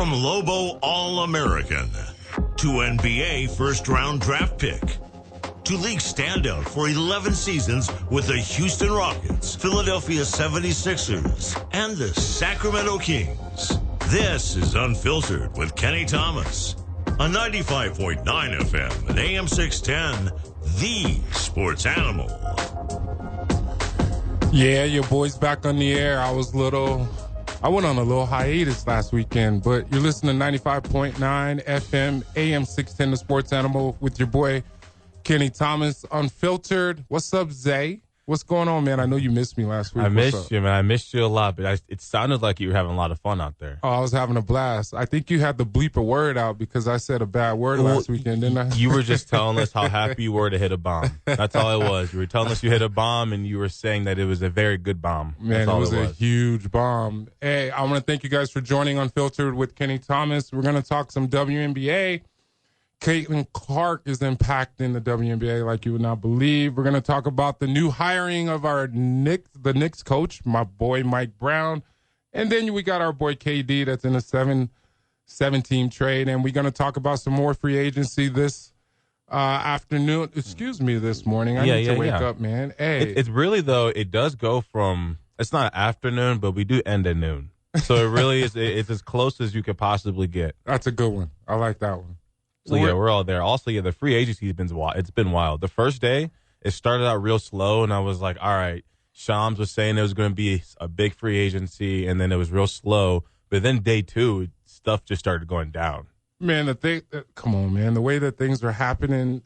From Lobo All-American to NBA first-round draft pick to league standout for 11 seasons with the Houston Rockets, Philadelphia 76ers, and the Sacramento Kings. This is Unfiltered with Kenny Thomas on 95.9 FM and AM 610, the sports animal. Yeah, your boy's back on the air. I went on a little hiatus last weekend, but you're listening to 95.9 FM, AM 610, the sports animal with your boy, Kenny Thomas, Unfiltered. What's up, Zay? What's going on, man? I know you missed me last week. I missed you, man. I missed you a lot, but it sounded like you were having a lot of fun out there. Oh, I was having a blast. I think you had to bleep a word out because I said a bad word last weekend, didn't I? You were just telling us how happy you were to hit a bomb. That's all it was. You were telling us you hit a bomb, and you were saying that it was a very good bomb. Man, it was a huge bomb. Hey, I want to thank you guys for joining Unfiltered with Kenny Thomas. We're going to talk some WNBA. Caitlin Clark is impacting the WNBA like you would not believe. We're going to talk about the new hiring of the Knicks coach, my boy Mike Brown. And then we got our boy KD that's in a 7-team trade. And we're going to talk about some more free agency this afternoon. Excuse me, this morning. I need to wake up, man. Hey, it's really, though, it does go from, it's not afternoon, but we do end at noon. So it really is, it's as close as you could possibly get. That's a good one. I like that one. So, yeah, we're all there. Also, yeah, the free agency has been wild. It's been wild. The first day, it started out real slow, and I was like, all right, Shams was saying there was going to be a big free agency, and then it was real slow. But then day two, stuff just started going down. Man, come on, man. The way that things are happening,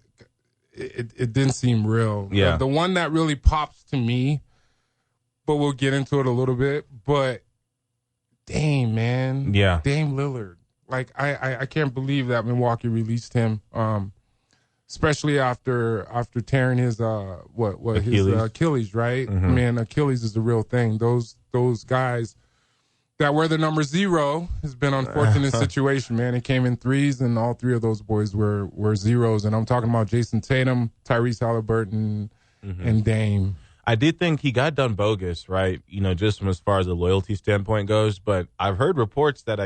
it didn't seem real. Yeah. The one that really pops to me, but we'll get into it a little bit, but Dame, man. Yeah. Dame Lillard. Like, I can't believe that Milwaukee released him, especially after tearing his Achilles. His Achilles, right? Mm-hmm. Man, Achilles is the real thing. Those guys that wear the number 0 has been an unfortunate situation, man. It came in threes, and all three of those boys were zeros. And I'm talking about Jason Tatum, Tyrese Halliburton, and Dame. I did think he got done bogus, right? You know, just from as far as the loyalty standpoint goes. But I've heard reports that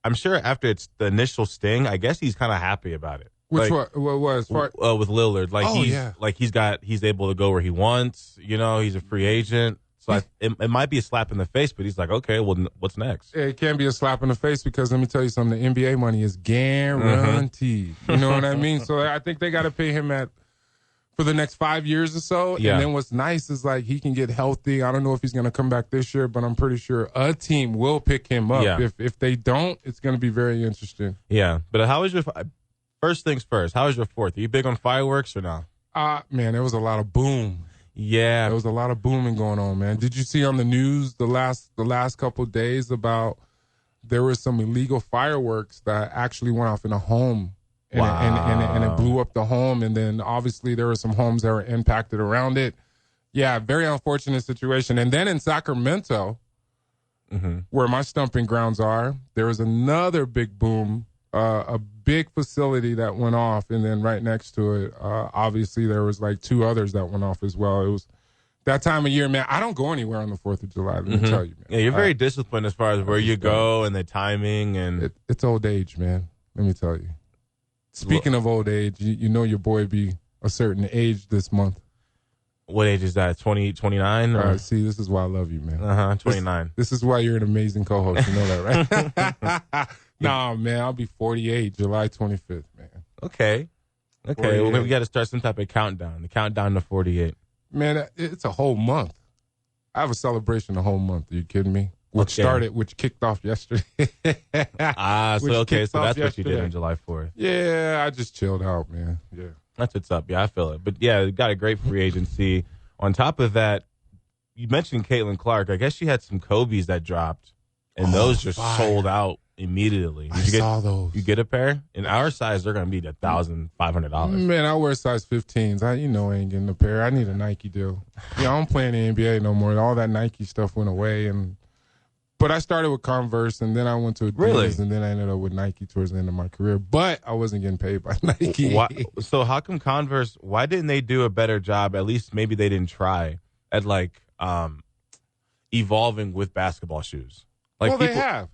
I'm sure after it's the initial sting, I guess he's kind of happy about it. Which what was with Lillard? Like he's able to go where he wants. You know, he's a free agent, so it might be a slap in the face, but he's like, okay, well, what's next? It can be a slap in the face because let me tell you something: the NBA money is guaranteed. You know what I mean? So I think they got to pay him for the next 5 years or so. Yeah. And then what's nice is like he can get healthy. I don't know if he's going to come back this year, but I'm pretty sure a team will pick him up. Yeah. If they don't, it's going to be very interesting. Yeah. But how was first things first, how was your 4th? Are you big on fireworks or no? Man, there was a lot of boom. Yeah. There was a lot of booming going on, man. Did you see on the news the last couple of days about there was some illegal fireworks that actually went off in a home? And it blew up the home, and then obviously there were some homes that were impacted around it. Yeah, very unfortunate situation. And then in Sacramento, where my stumping grounds are, there was another big boom, a big facility that went off, and then right next to it, obviously there was like 2 others that went off as well. It was that time of year, man. I don't go anywhere on the 4th of July, let me tell you, man. Yeah, you're very disciplined as far as where you go and the timing. And it's old age, man, let me tell you. Speaking of old age, you know your boy be a certain age this month. What age is that? 20, 29? Or? See, this is why I love you, man. 29. This is why you're an amazing co-host. You know that, right? Nah, man, I'll be 48 July 25th, man. Okay. Well, we got to start some type of countdown. The countdown to 48. Man, it's a whole month. I have a celebration the whole month. Are you kidding me? Which kicked off yesterday. So that's what you did on July 4th. Yeah, I just chilled out, man. Yeah. That's what's up. Yeah, I feel it. But, yeah, got a great free agency. On top of that, you mentioned Caitlin Clark. I guess she had some Kobe's that dropped, and those just sold out immediately. I saw those. You get a pair? In our size, they're going to be $1,500. Man, I wear size 15s. I ain't getting a pair. I need a Nike deal. Yeah, I don't play in the NBA no more. All that Nike stuff went away, But I started with Converse, and then I went to Adidas, and then I ended up with Nike towards the end of my career. But I wasn't getting paid by Nike. So how come Converse, why didn't they do a better job? At least maybe they didn't try at, evolving with basketball shoes. They have.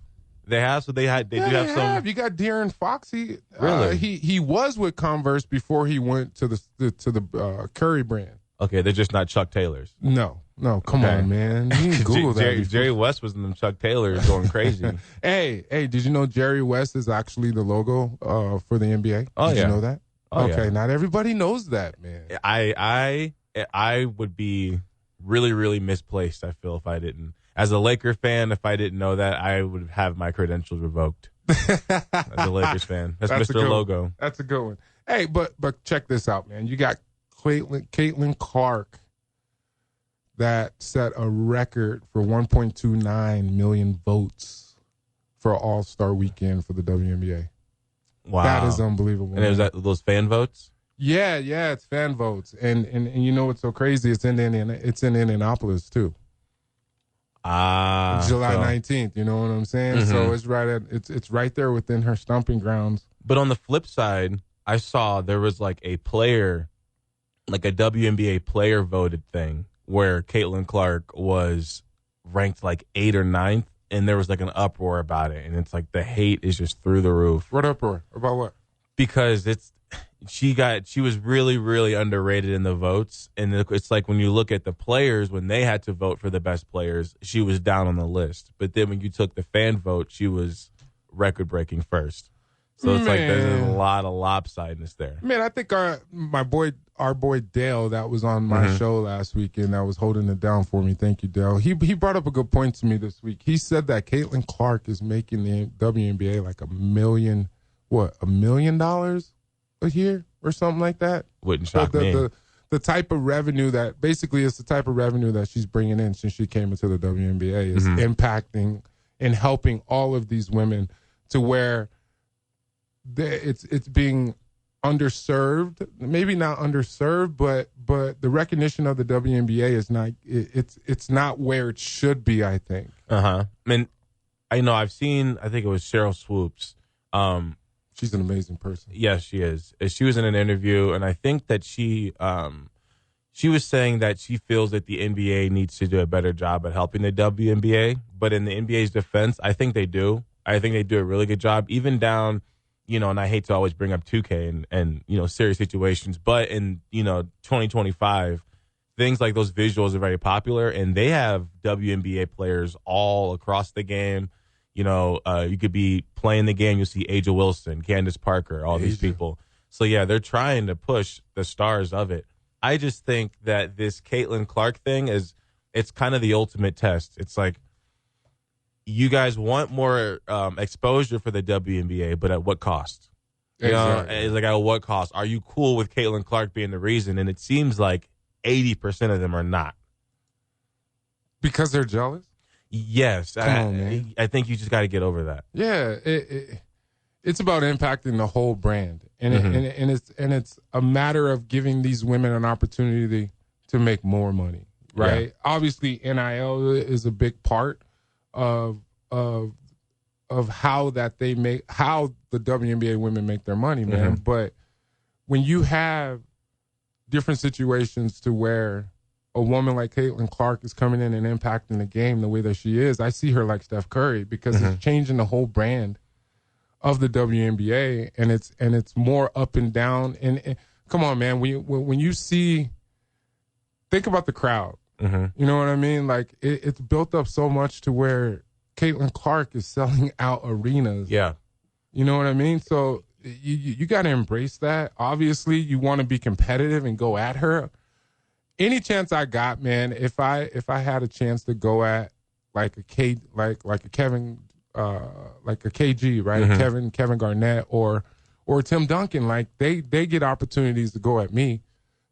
They have, so they do have some. You got De'Aaron Fox. Really? He was with Converse before he went to the Curry brand. Okay, they're just not Chuck Taylors. No, come on, man. You can Google that. Jerry West was in them Chuck Taylors going crazy. Hey, did you know Jerry West is actually the logo for the NBA? Oh, did yeah. you know that? Oh, okay, yeah. not everybody knows that, man. I would be really, really misplaced, I feel, if I didn't. As a Laker fan, if I didn't know that, I would have my credentials revoked. As a Lakers fan. That's Mr. Logo. That's a good one. Hey, but check this out, man. You got Caitlin Clark that set a record for 1.29 million votes for All-Star Weekend for the WNBA. Wow. That is unbelievable. And is that those fan votes? Yeah, it's fan votes. And you know what's so crazy? It's in Indianapolis too. July 19th, you know what I'm saying? Mm-hmm. So it's right there within her stomping grounds. But on the flip side, I saw there was like a player, like a WNBA player voted thing where Caitlin Clark was ranked like 8th or 9th, and there was like an uproar about it. And it's like the hate is just through the roof. What uproar? About what? Because she was really, really underrated in the votes. And it's like when you look at the players, when they had to vote for the best players, she was down on the list. But then when you took the fan vote, she was record-breaking first. So it's like there's a lot of lopsidedness there. Man, I think our boy Dale that was on my show last weekend that was holding it down for me. Thank you, Dale. He brought up a good point to me this week. He said that Caitlin Clark is making the WNBA like $1 million a year or something like that. Wouldn't shock me. The type of revenue that basically is the type of revenue that she's bringing in since she came into the WNBA is impacting and helping all of these women to where it's being underserved, maybe not underserved, but the recognition of the WNBA is not it's not where it should be, I think. I mean, I know I've seen, I think it was Cheryl Swoops. She's an amazing person. Yes, she is. She was in an interview, and I think that she was saying that she feels that the NBA needs to do a better job at helping the WNBA. But in the NBA's defense, I think they do. I think they do a really good job, even down, and I hate to always bring up 2K and serious situations, but in, 2025, things like those visuals are very popular, and they have WNBA players all across the game. You could be playing the game, you'll see Aja Wilson, Candace Parker, all these people. So, yeah, they're trying to push the stars of it. I just think that this Caitlin Clark thing it's kind of the ultimate test. It's like, you guys want more exposure for the WNBA, but at what cost? Exactly. It's like, at what cost? Are you cool with Caitlin Clark being the reason? And it seems like 80% of them are not. Because they're jealous? Yes. Come on, man. I think you just got to get over that. Yeah, it's about impacting the whole brand, and it's a matter of giving these women an opportunity to make more money, right? Yeah. Obviously, NIL is a big part of how the WNBA women make their money, man. But when you have different situations to where a woman like Caitlin Clark is coming in and impacting the game the way that she is, I see her like Steph Curry because it's changing the whole brand of the WNBA, and it's more up and down. And come on, man, when you see, think about the crowd. You know what I mean? Like it's built up so much to where Caitlin Clark is selling out arenas. Yeah, you know what I mean. So you got to embrace that. Obviously, you want to be competitive and go at her. Any chance I got, man, if I had a chance to go at like a KG, right? Kevin Garnett or Tim Duncan, like they get opportunities to go at me.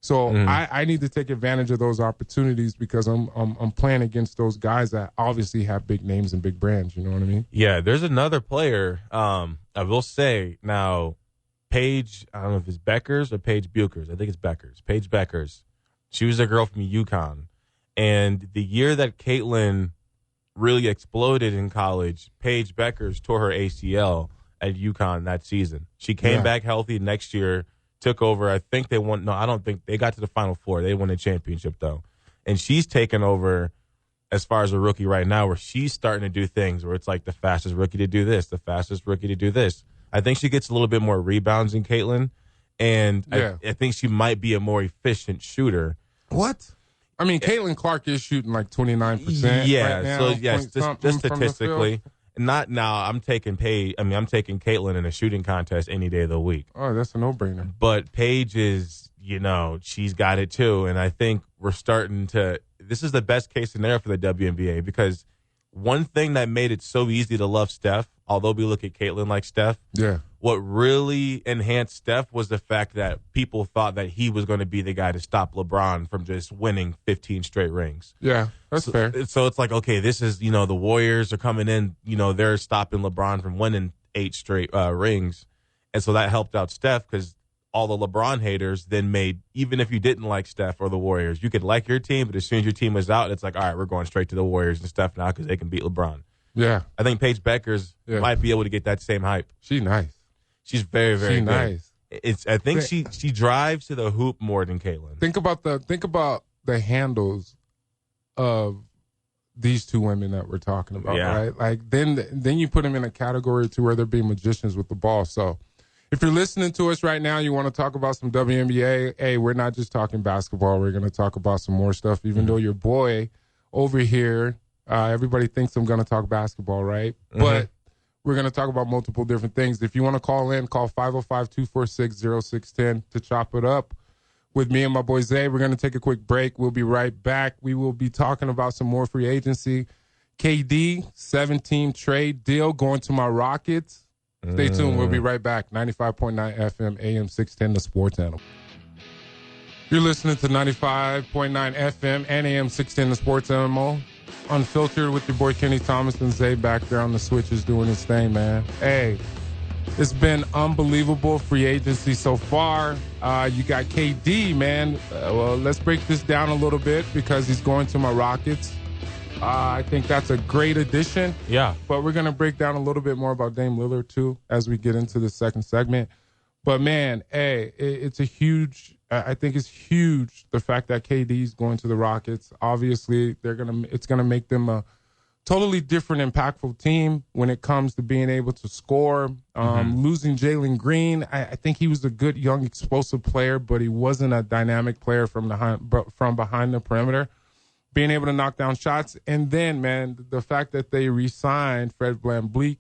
So I need to take advantage of those opportunities because I'm playing against those guys that obviously have big names and big brands. You know what I mean? Yeah, there's another player. I will say now, Paige. I don't know if it's Beckers or Paige Buchers. I think it's Beckers. Paige Beckers. She was a girl from UConn, and the year that Caitlin really exploded in college, Paige Beckers tore her ACL at UConn that season. She came back healthy next year. Took over. I think they won. No, I don't think they got to the Final Four. They won a championship though, and she's taken over as far as a rookie right now, where she's starting to do things where it's like the fastest rookie to do this, the fastest rookie to do this. I think she gets a little bit more rebounds than Caitlin, and I think she might be a more efficient shooter. What? I mean, Caitlin Clark is shooting like 29%. Yeah, right now, so yes, just statistically. Not now. I'm taking Caitlin in a shooting contest any day of the week. Oh, that's a no-brainer. But Paige is, she's got it too, and I think we're starting to. This is the best case scenario for the WNBA because one thing that made it so easy to love Steph, although we look at Caitlin like Steph, what really enhanced Steph was the fact that people thought that he was going to be the guy to stop LeBron from just winning 15 straight rings. Yeah, that's fair. So it's like, okay, this is, the Warriors are coming in, they're stopping LeBron from winning 8 straight rings. And so that helped out Steph because all the LeBron haters then made, even if you didn't like Steph or the Warriors, you could like your team, but as soon as your team was out, it's like, all right, we're going straight to the Warriors and Steph now because they can beat LeBron. Yeah. I think Paige Beckers might be able to get that same hype. She's nice. She's very, very good. Nice. I think she drives to the hoop more than Caitlin. Think about the handles of these two women that we're talking about, right? Like then you put them in a category to where they're being magicians with the ball. So if you're listening to us right now, you want to talk about some WNBA, hey, we're not just talking basketball. We're going to talk about some more stuff, even though your boy over here, everybody thinks I'm going to talk basketball, right? But we're going to talk about multiple different things. If you want to call in, call 505-246-0610 to chop it up with me and my boy Zay. We're going to take a quick break. We'll be right back. We will be talking about some more free agency. KD, 7-team trade deal going to my Rockets. Stay tuned. We'll be right back. 95.9 FM, AM 610, the Sports Animal. You're listening to 95.9 FM and AM 610, the Sports Animal. Unfiltered with your boy Kenny Thomas and Zay back there on the switches doing his thing, man. Hey, it's been unbelievable free agency so far. You got KD, man. Well, let's break this down a little bit because he's going to my Rockets. I think that's a great addition. Yeah. But we're going to break down a little bit more about Dame Lillard, too, as we get into the second segment. But, man, hey, it's a huge – I think it's huge, the fact that KD is going to the Rockets. Obviously, it's going to make them a totally different, impactful team when it comes to being able to score. Losing Jalen Green, I think he was a good, young, explosive player, but he wasn't a dynamic player from behind the perimeter. Being able to knock down shots. And then, man, the fact that they re-signed Fred VanVleet,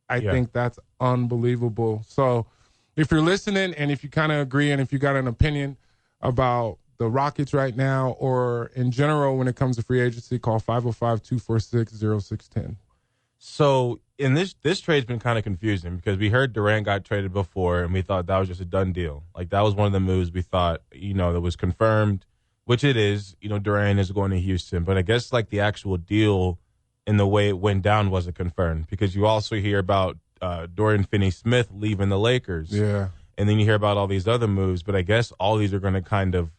I think that's unbelievable. So if you're listening and if you kind of agree and if you got an opinion about the Rockets right now or in general when it comes to free agency, call 505-246-0610. So in this trade's been kind of confusing because we heard Durant got traded before and we thought that was just a done deal. Like that was one of the moves we thought, that was confirmed. Which it is, Durant is going to Houston. But I guess like the actual deal and the way it went down wasn't confirmed because you also hear about Dorian Finney-Smith leaving the Lakers. Yeah. And then you hear about all these other moves. But I guess all these are going to kind of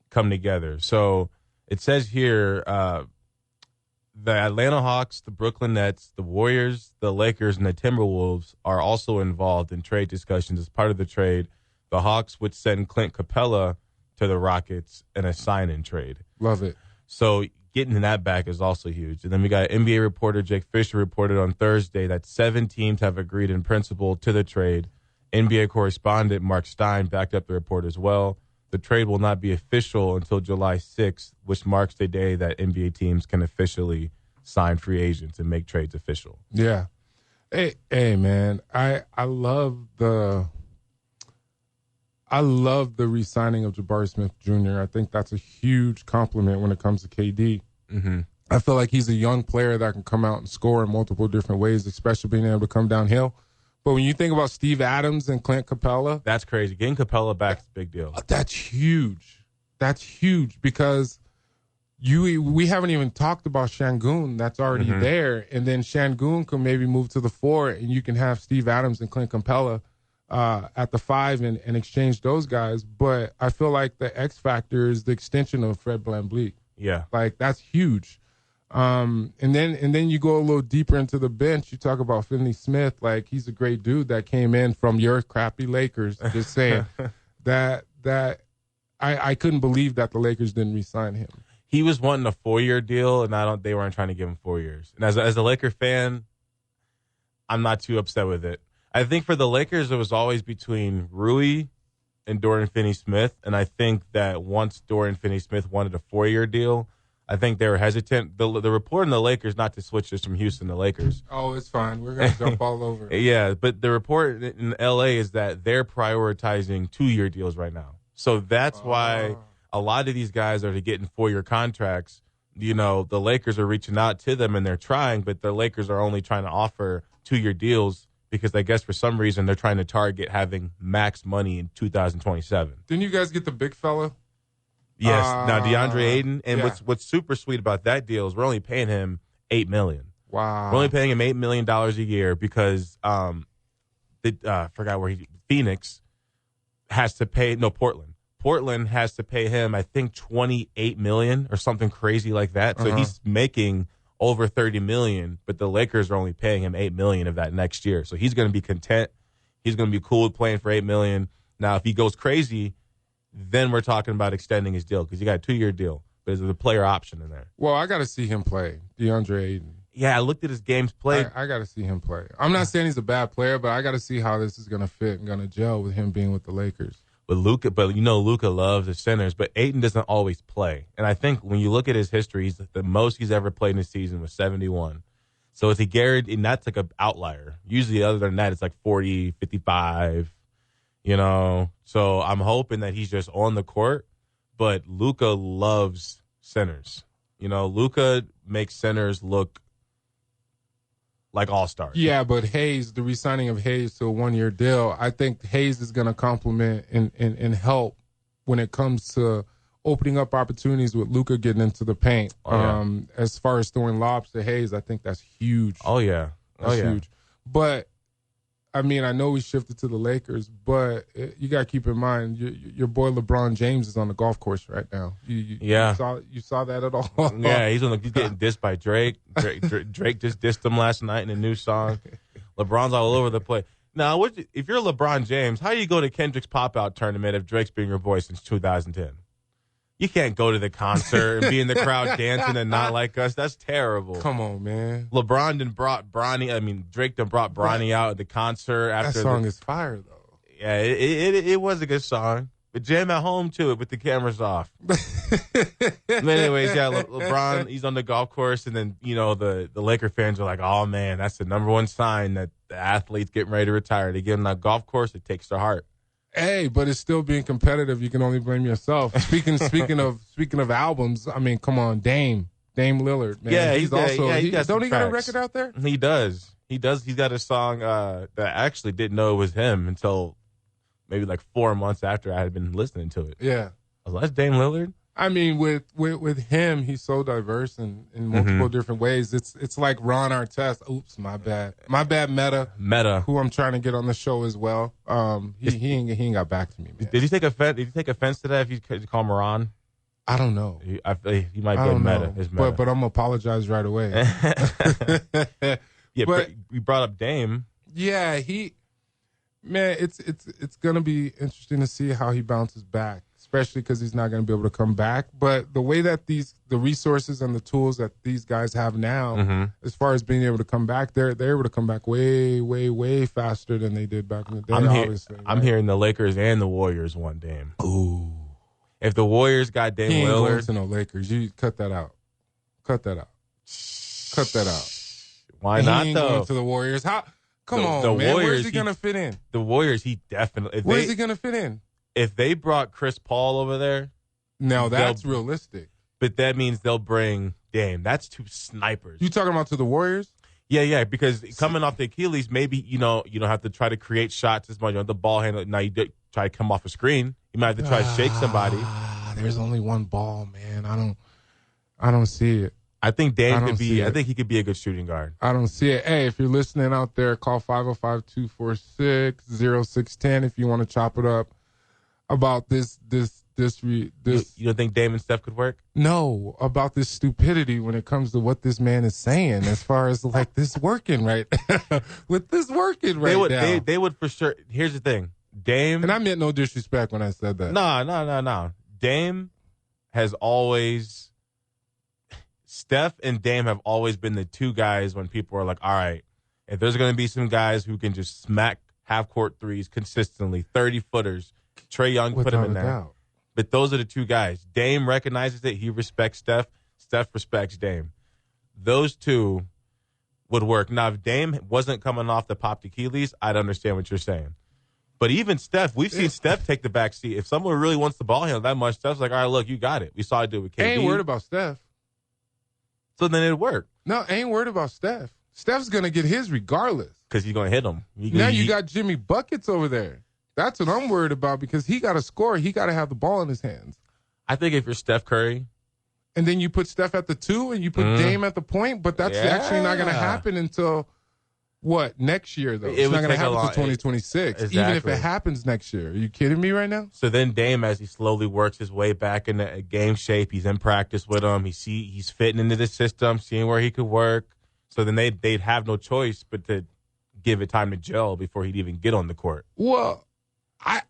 come together. So it says here the Atlanta Hawks, the Brooklyn Nets, the Warriors, the Lakers, and the Timberwolves are also involved in trade discussions as part of the trade. The Hawks would send Clint Capella to the Rockets in a sign-in trade. Love it. So getting that back is also huge. And then we got NBA reporter Jake Fisher reported on Thursday that 7 teams have agreed in principle to the trade. NBA correspondent Mark Stein backed up the report as well. The trade will not be official until July 6th, which marks the day that NBA teams can officially sign free agents and make trades official. Yeah. Hey man, I love the re-signing of Jabari Smith Jr. I think that's a huge compliment when it comes to KD. I feel like he's a young player that can come out and score in multiple different ways, especially being able to come downhill. But when you think about Steve Adams and Clint Capella. That's crazy. Getting Capella back is a big deal. That's huge. That's huge because we haven't even talked about Şengün that's already there. And then Şengün can maybe move to the 4 and you can have Steve Adams and Clint Capella at the 5 and exchange those guys. But I feel like the X factor is the extension of Fred VanVleet. Yeah. Like that's huge. And then you go a little deeper into the bench. You talk about Finney-Smith. Like he's a great dude that came in from your crappy Lakers. Just saying that I couldn't believe that the Lakers didn't re-sign him. He was wanting a 4-year deal, and they weren't trying to give him 4 years. And as a Laker fan, I'm not too upset with it. I think for the Lakers, it was always between Rui and Dorian Finney-Smith, and I think that once Dorian Finney-Smith wanted a 4-year deal, I think they were hesitant. The report in the Lakers not to switch this from Houston to Lakers. Oh, it's fine. We're going to jump all over it. Yeah, but the report in L.A. is that they're prioritizing 2-year deals right now. So that's why a lot of these guys are getting 4-year contracts. You know, the Lakers are reaching out to them, and they're trying, but the Lakers are only trying to offer 2-year deals because I guess for some reason they're trying to target having max money in 2027. Didn't you guys get the big fella? Yes. Now DeAndre Ayton, and yeah. what's super sweet about that deal is we're only paying him $8 million. Wow. We're only paying him $8 million a year because forgot where Phoenix has to pay Portland. Portland has to pay him, I think, $28 million or something crazy like that. So he's making over $30 million, but the Lakers are only paying him $8 million of that next year. So he's going to be content. He's going to be cool with playing for $8 million. Now, if he goes crazy, then we're talking about extending his deal because he got a 2-year deal. But there's a player option in there. Well, I got to see him play, DeAndre Ayton. Yeah, I looked at his games played. I got to see him play. I'm not saying he's a bad player, but I got to see how this is going to fit and going to gel with him being with the Lakers. But Luka loves the centers, but Ayton doesn't always play. And I think when you look at his history, the most he's ever played in a season was 71. So is he guaranteed? And that's like an outlier. Usually, other than that, it's like 40, 55. You know, so I'm hoping that he's just on the court. But Luka loves centers. You know, Luka makes centers look like all-stars. Yeah, but Hayes, the re-signing of Hayes to a 1-year deal, I think Hayes is going to complement and help when it comes to opening up opportunities with Luka getting into the paint. As far as throwing lobs to Hayes, I think that's huge. Oh, yeah. That's huge. But, I mean, I know we shifted to the Lakers, but you got to keep in mind, your boy LeBron James is on the golf course right now. You saw that at all? Yeah, he's getting dissed by Drake. Drake just dissed him last night in a new song. LeBron's all over the place. Now, if you're LeBron James, how do you go to Kendrick's pop-out tournament if Drake's been your boy since 2010? You can't go to the concert and be in the crowd dancing and not like us. That's terrible. Come on, man. Drake done brought Bronny out at the concert. After that song is fire, though. Yeah, it was a good song. But jam at home to it with the cameras off. But anyways, yeah, LeBron, he's on the golf course, and then, you know, the Laker fans are like, oh, man, that's the number one sign that the athlete's getting ready to retire. They get on that golf course, it takes their heart. Hey, but it's still being competitive. You can only blame yourself. Speaking of albums, I mean, come on, Dame Lillard, man. Yeah, don't he got a record out there? He does. He's got a song that I actually didn't know it was him until maybe like 4 months after I had been listening to it. Yeah, I was like, that's Dame Lillard. I mean, with him, he's so diverse in multiple different ways. It's like Ron Artest. Oops, my bad, Metta, who I'm trying to get on the show as well. He ain't got back to me, man. Did he take offense? Did he take offense to that? If you call him Ron? I don't know. He might be Metta. But I'm gonna apologize right away. Yeah, but we brought up Dame. Yeah, it's gonna be interesting to see how he bounces back, especially because he's not going to be able to come back. But the way that the resources and the tools that these guys have now, as far as being able to come back, they're able to come back way, way, way faster than they did back in the day. I'm hearing the Lakers and the Warriors want Dame. Ooh. If the Warriors got Dame he ain't Lillard. Going to no Lakers. You cut that out. Why not, he ain't though? Going to the Warriors. How? Come on, man. Warriors, Where's he going to fit in? The Warriors, he definitely. Where's he going to fit in? If they brought Chris Paul over there. Now, that's realistic. But that means they'll bring Dame. That's two snipers. You talking about to the Warriors? Yeah, because coming off the Achilles, maybe, you don't have to try to create shots as much. The ball handle, now you try to come off a screen. You might have to try to shake somebody. There's only one ball, man. I don't see it. I think Dame could be. I think he could be a good shooting guard. I don't see it. Hey, if you're listening out there, call 505-246-0610 if you want to chop it up about this. You don't think Dame and Steph could work? No, about this stupidity when it comes to what this man is saying, as far as like this working right with this working right now. They would for sure. Here's the thing, Dame, and I meant no disrespect when I said that. No. Dame has always Steph and Dame have always been the two guys when people are like, all right, if there's going to be some guys who can just smack half-court threes consistently, 30-footers, Trae Young put him in there. Doubt. But those are the two guys. Dame recognizes it. He respects Steph. Steph respects Dame. Those two would work. Now, if Dame wasn't coming off the popped Achilles, I'd understand what you're saying. But even Steph, we've seen Steph take the back seat. If someone really wants the ball handled that much, Steph's like, all right, look, you got it. We saw it do it with KD. I ain't worried about Steph. So then it'd work. No, I ain't worried about Steph. Steph's going to get his regardless. Because he's going to hit him. Now you got Jimmy Buckets over there. That's what I'm worried about because he got to score. He got to have the ball in his hands. I think if you're Steph Curry. And then you put Steph at the 2 and you put Dame at the point, but that's actually not going to happen until, next year, though? It's not going to happen until 2026, Exactly. even if it happens next year. Are you kidding me right now? So then Dame, as he slowly works his way back into game shape, he's in practice with him. He's fitting into the system, seeing where he could work. So then they'd have no choice but to give it time to gel before he'd even get on the court. Well, I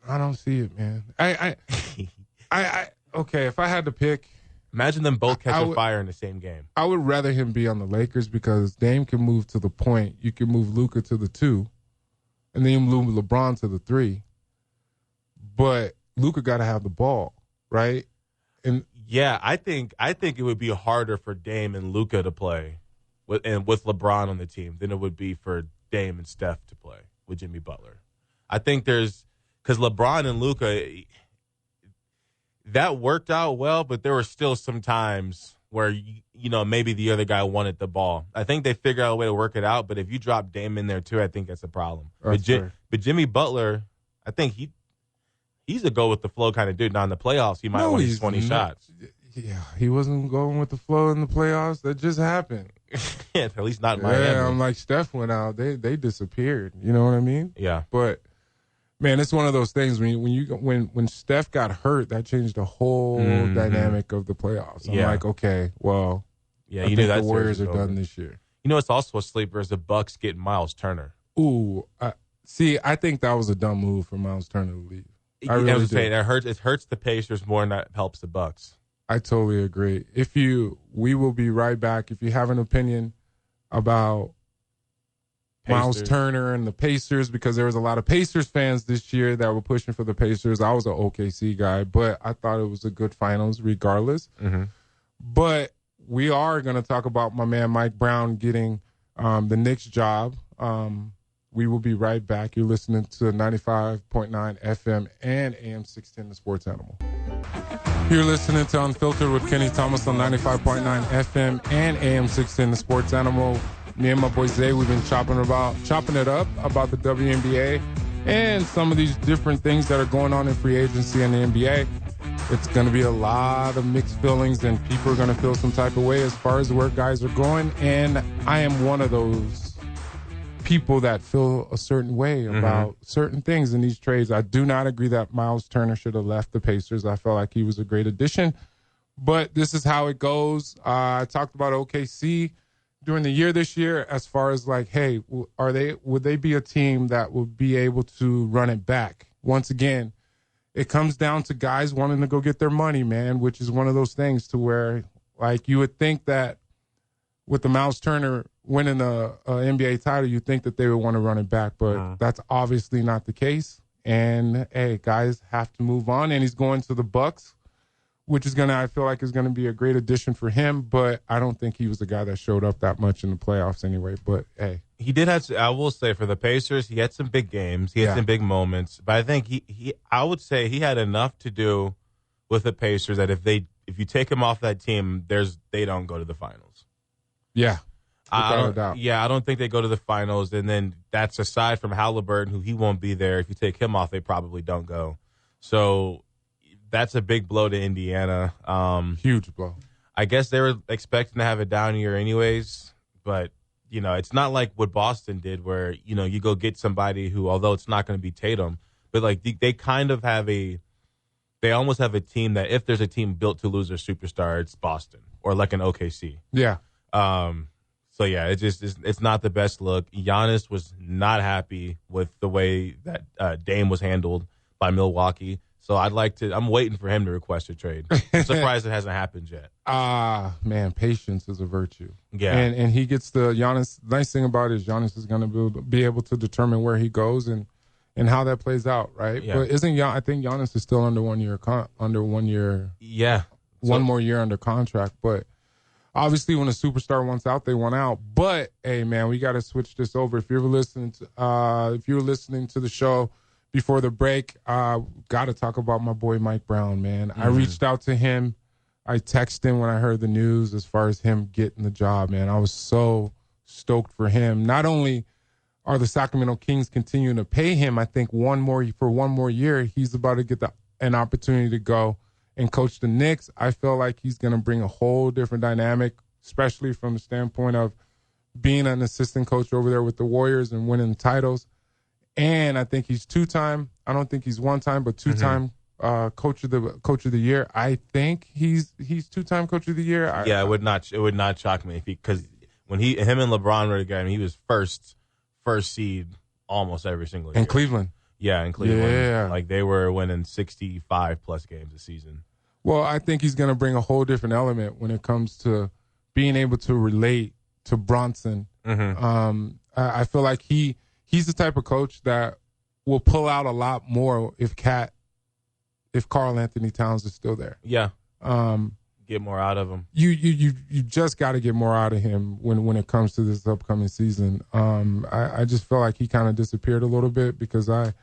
don't see it, man. Okay, if I had to pick. Imagine them both catching fire in the same game. I would rather him be on the Lakers because Dame can move to the point. You can move Luka to the 2, and then you move LeBron to the 3. But Luka got to have the ball, right? And yeah, I think it would be harder for Dame and Luka to play with LeBron on the team than it would be for Dame and Steph to play with Jimmy Butler. I think because LeBron and Luka. That worked out well, but there were still some times where, maybe the other guy wanted the ball. I think they figured out a way to work it out, but if you drop Dame in there too, I think that's a problem. But Jimmy Butler, I think he's a go-with-the-flow kind of dude. Now, in the playoffs, he might win 20 shots. Yeah, he wasn't going with the flow in the playoffs. That just happened. Yeah, at least not in Miami. Yeah, I'm like, Steph went out. They disappeared. You know what I mean? Yeah. But man, it's one of those things when Steph got hurt, that changed the whole dynamic of the playoffs. I'm like, okay, well, yeah, I think the Warriors are done this year. It's also a sleeper is the Bucks getting Miles Turner. Ooh, I think that was a dumb move for Miles Turner to leave. I really do. It hurts the Pacers more than it helps the Bucks. I totally agree. We will be right back. If you have an opinion about Miles Turner and the Pacers, because there was a lot of Pacers fans this year that were pushing for the Pacers. I was an OKC guy, but I thought it was a good finals regardless. Mm-hmm. But we are going to talk about my man Mike Brown getting the Knicks job. We will be right back. You're listening to 95.9 FM and AM 610, the Sports Animal. You're listening to Unfiltered with Kenny Thomas on 95.9 FM and AM 610, the Sports Animal. Me and my boy Zay, we've been chopping it up about the WNBA and some of these different things that are going on in free agency in the NBA. It's going to be a lot of mixed feelings, and people are going to feel some type of way as far as where guys are going. And I am one of those people that feel a certain way about certain things in these trades. I do not agree that Miles Turner should have left the Pacers. I felt like he was a great addition, but this is how it goes. I talked about OKC during the year this year as far as like, hey, would they be a team that would be able to run it back? Once again, it comes down to guys wanting to go get their money, man, which is one of those things to where, like, you would think that with the Miles Turner winning a NBA title, you think that they would want to run it back, but that's obviously not the case. And hey, guys have to move on, and he's going to the Bucks, which is I feel like is gonna be a great addition for him. But I don't think he was the guy that showed up that much in the playoffs anyway. But hey, he did have. I will say for the Pacers, he had some big games, he had some big moments. But I think I would say he had enough to do with the Pacers that if you take him off that team, they don't go to the finals. Yeah. I don't think they go to the finals. And then that's aside from Halliburton, who he won't be there. If you take him off, they probably don't go. So that's a big blow to Indiana. Huge blow. I guess they were expecting to have a down year anyways. But, it's not like what Boston did where, you go get somebody who, although it's not going to be Tatum, but like they kind of have they almost have a team that if there's a team built to lose their superstar, it's Boston or like an OKC. Yeah. So yeah, it's not the best look. Giannis was not happy with the way that Dame was handled by Milwaukee. So I'm waiting for him to request a trade. I'm surprised it hasn't happened yet. Man, patience is a virtue. Yeah. And he gets Giannis. The nice thing about it is Giannis is going to be able to determine where he goes and how that plays out, right? Yeah. But I think Giannis is still under 1 year. Yeah. One more year under contract. But obviously when a superstar wants out, they want out. But hey, man, we got to switch this over. If you were listening to the show before the break, got to talk about my boy Mike Brown, man. I reached out to him. I texted him when I heard the news as far as him getting the job, man. I was so stoked for him. Not only are the Sacramento Kings continuing to pay him, I think one more year, he's about to get an opportunity to go and coach the Knicks. I feel like he's going to bring a whole different dynamic, especially from the standpoint of being an assistant coach over there with the Warriors and winning titles. And I think he's two-time. I don't think he's one-time, but two-time coach of the year. I think he's two-time coach of the year. It would not shock me because when him and LeBron were together, he was first seed almost every single year. In Cleveland. Yeah, in Cleveland. Yeah. Like they were winning 65-plus games a season. Well, I think he's going to bring a whole different element when it comes to being able to relate to Bronson. I feel like he's the type of coach that will pull out a lot more if Karl Anthony Towns is still there. Yeah. Get more out of him. You just got to get more out of him when it comes to this upcoming season. I just feel like he kind of disappeared a little bit because I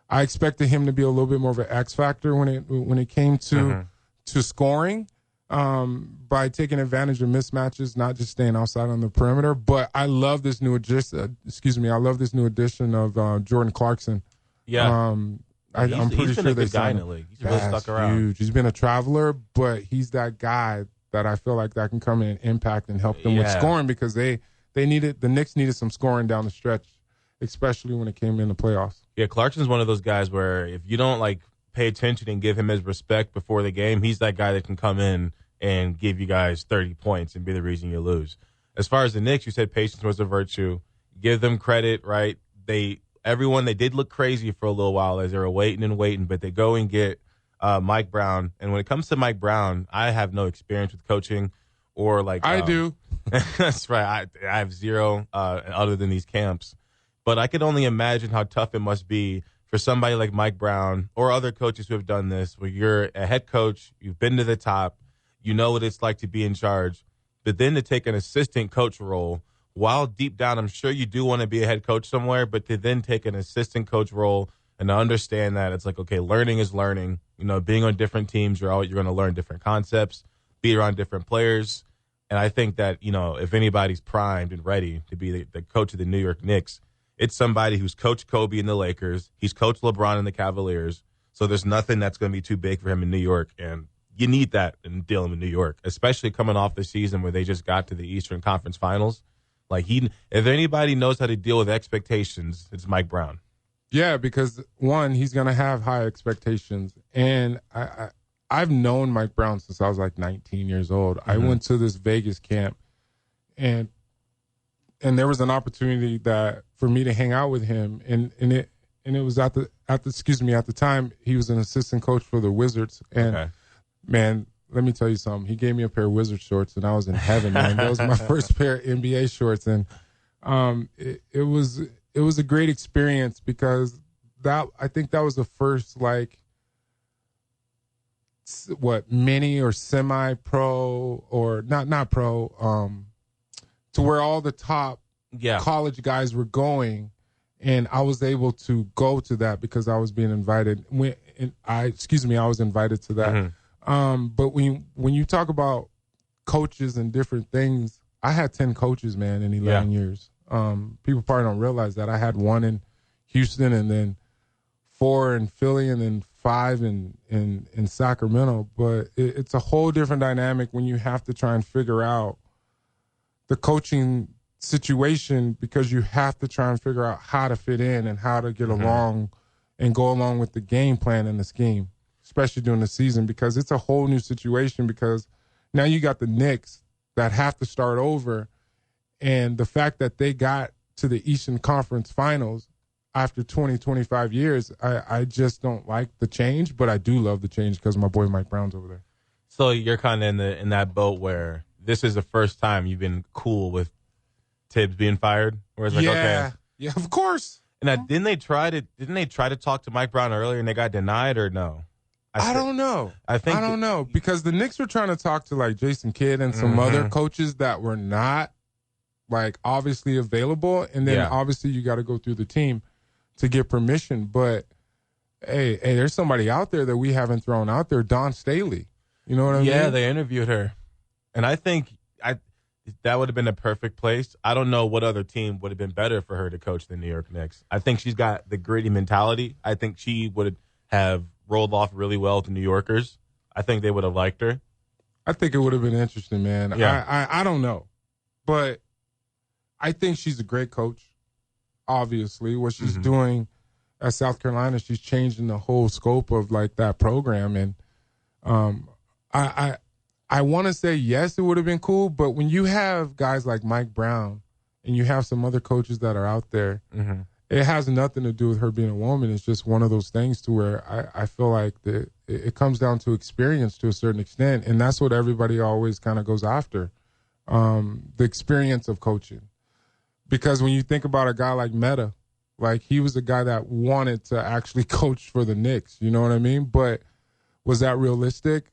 expected him to be a little bit more of an X factor when it came to scoring, by taking advantage of mismatches, not just staying outside on the perimeter. But I love this new addition. I love this new addition of Jordan Clarkson. Yeah, I'm pretty sure they guy in the league. He's really stuck around. Huge. He's been a traveler, but he's that guy that I feel like that can come in and impact and help them with scoring because the Knicks needed some scoring down the stretch, especially when it came in the playoffs. Yeah, Clarkson's one of those guys where if you don't pay attention and give him his respect before the game, he's that guy that can come in and give you guys 30 points and be the reason you lose. As far as the Knicks, you said patience was a virtue. Give them credit, right? They did look crazy for a little while as they were waiting, but they go and get Mike Brown. And when it comes to Mike Brown, I have no experience with coaching or I do. That's right. I have zero other than these camps. But I could only imagine how tough it must be for somebody like Mike Brown or other coaches who have done this, where you're a head coach, you've been to the top, you know what it's like to be in charge, but then to take an assistant coach role, while deep down I'm sure you do want to be a head coach somewhere, but to then take an assistant coach role and to understand that it's like, okay, learning is learning. Being on different teams, you're going to learn different concepts, be around different players. And I think that, if anybody's primed and ready to be the coach of the New York Knicks, it's somebody who's coached Kobe in the Lakers. He's coached LeBron in the Cavaliers. So there's nothing that's going to be too big for him in New York. And you need that in dealing with New York, especially coming off the season where they just got to the Eastern Conference Finals. If anybody knows how to deal with expectations, it's Mike Brown. Yeah, because one, he's going to have high expectations. And I've known Mike Brown since I was 19 years old. I went to this Vegas camp and there was an opportunity for me to hang out with him, and it was at the time he was an assistant coach for the Wizards, and man, let me tell you something. He gave me a pair of Wizard shorts, and I was in heaven, man. That was my first pair of NBA shorts, and it was a great experience because I think that was the first mini or semi-pro or not pro to where all the top college guys were going, and I was able to go to that because I was being invited. I was invited to that. But when you talk about coaches and different things, I had 10 coaches, man, in 11 years. People probably don't realize that. I had 1 in Houston, and then 4 in Philly, and then 5 in Sacramento. But it's a whole different dynamic when you have to try and figure out the coaching situation, because you have to try and figure out how to fit in and how to get along and go along with the game plan and the scheme, especially during the season, because it's a whole new situation, because now you got the Knicks that have to start over, and the fact that they got to the Eastern Conference Finals, after 20, 25 years, I just don't like the change, but I do love the change because my boy Mike Brown's over there. So you're kind of in that boat where this is the first time you've been cool with Tibbs being fired? Where it's like, okay. Yeah, of course. And didn't they try to talk to Mike Brown earlier and they got denied, or no? I don't know. I don't know because the Knicks were trying to talk to like Jason Kidd and some other coaches that were not like obviously available, and then obviously you got to go through the team to get permission. But hey, there's somebody out there that we haven't thrown out there, Dawn Staley. You know what I mean? Yeah, they interviewed her, and I think that would have been a perfect place. I don't know what other team would have been better for her to coach the New York Knicks. I think she's got the gritty mentality. I think she would have rolled off really well with the New Yorkers. I think they would have liked her. I think it would have been interesting, man. Yeah. I don't know, but I think she's a great coach. Obviously, what she's doing at South Carolina, she's changing the whole scope of like that program, and I want to say yes, it would have been cool, but when you have guys like Mike Brown and you have some other coaches that are out there, it has nothing to do with her being a woman. It's just one of those things to where I feel like it comes down to experience to a certain extent, and that's what everybody always kind of goes after, the experience of coaching. Because when you think about a guy like Metta, like he was a guy that wanted to actually coach for the Knicks, you know what I mean? But was that realistic?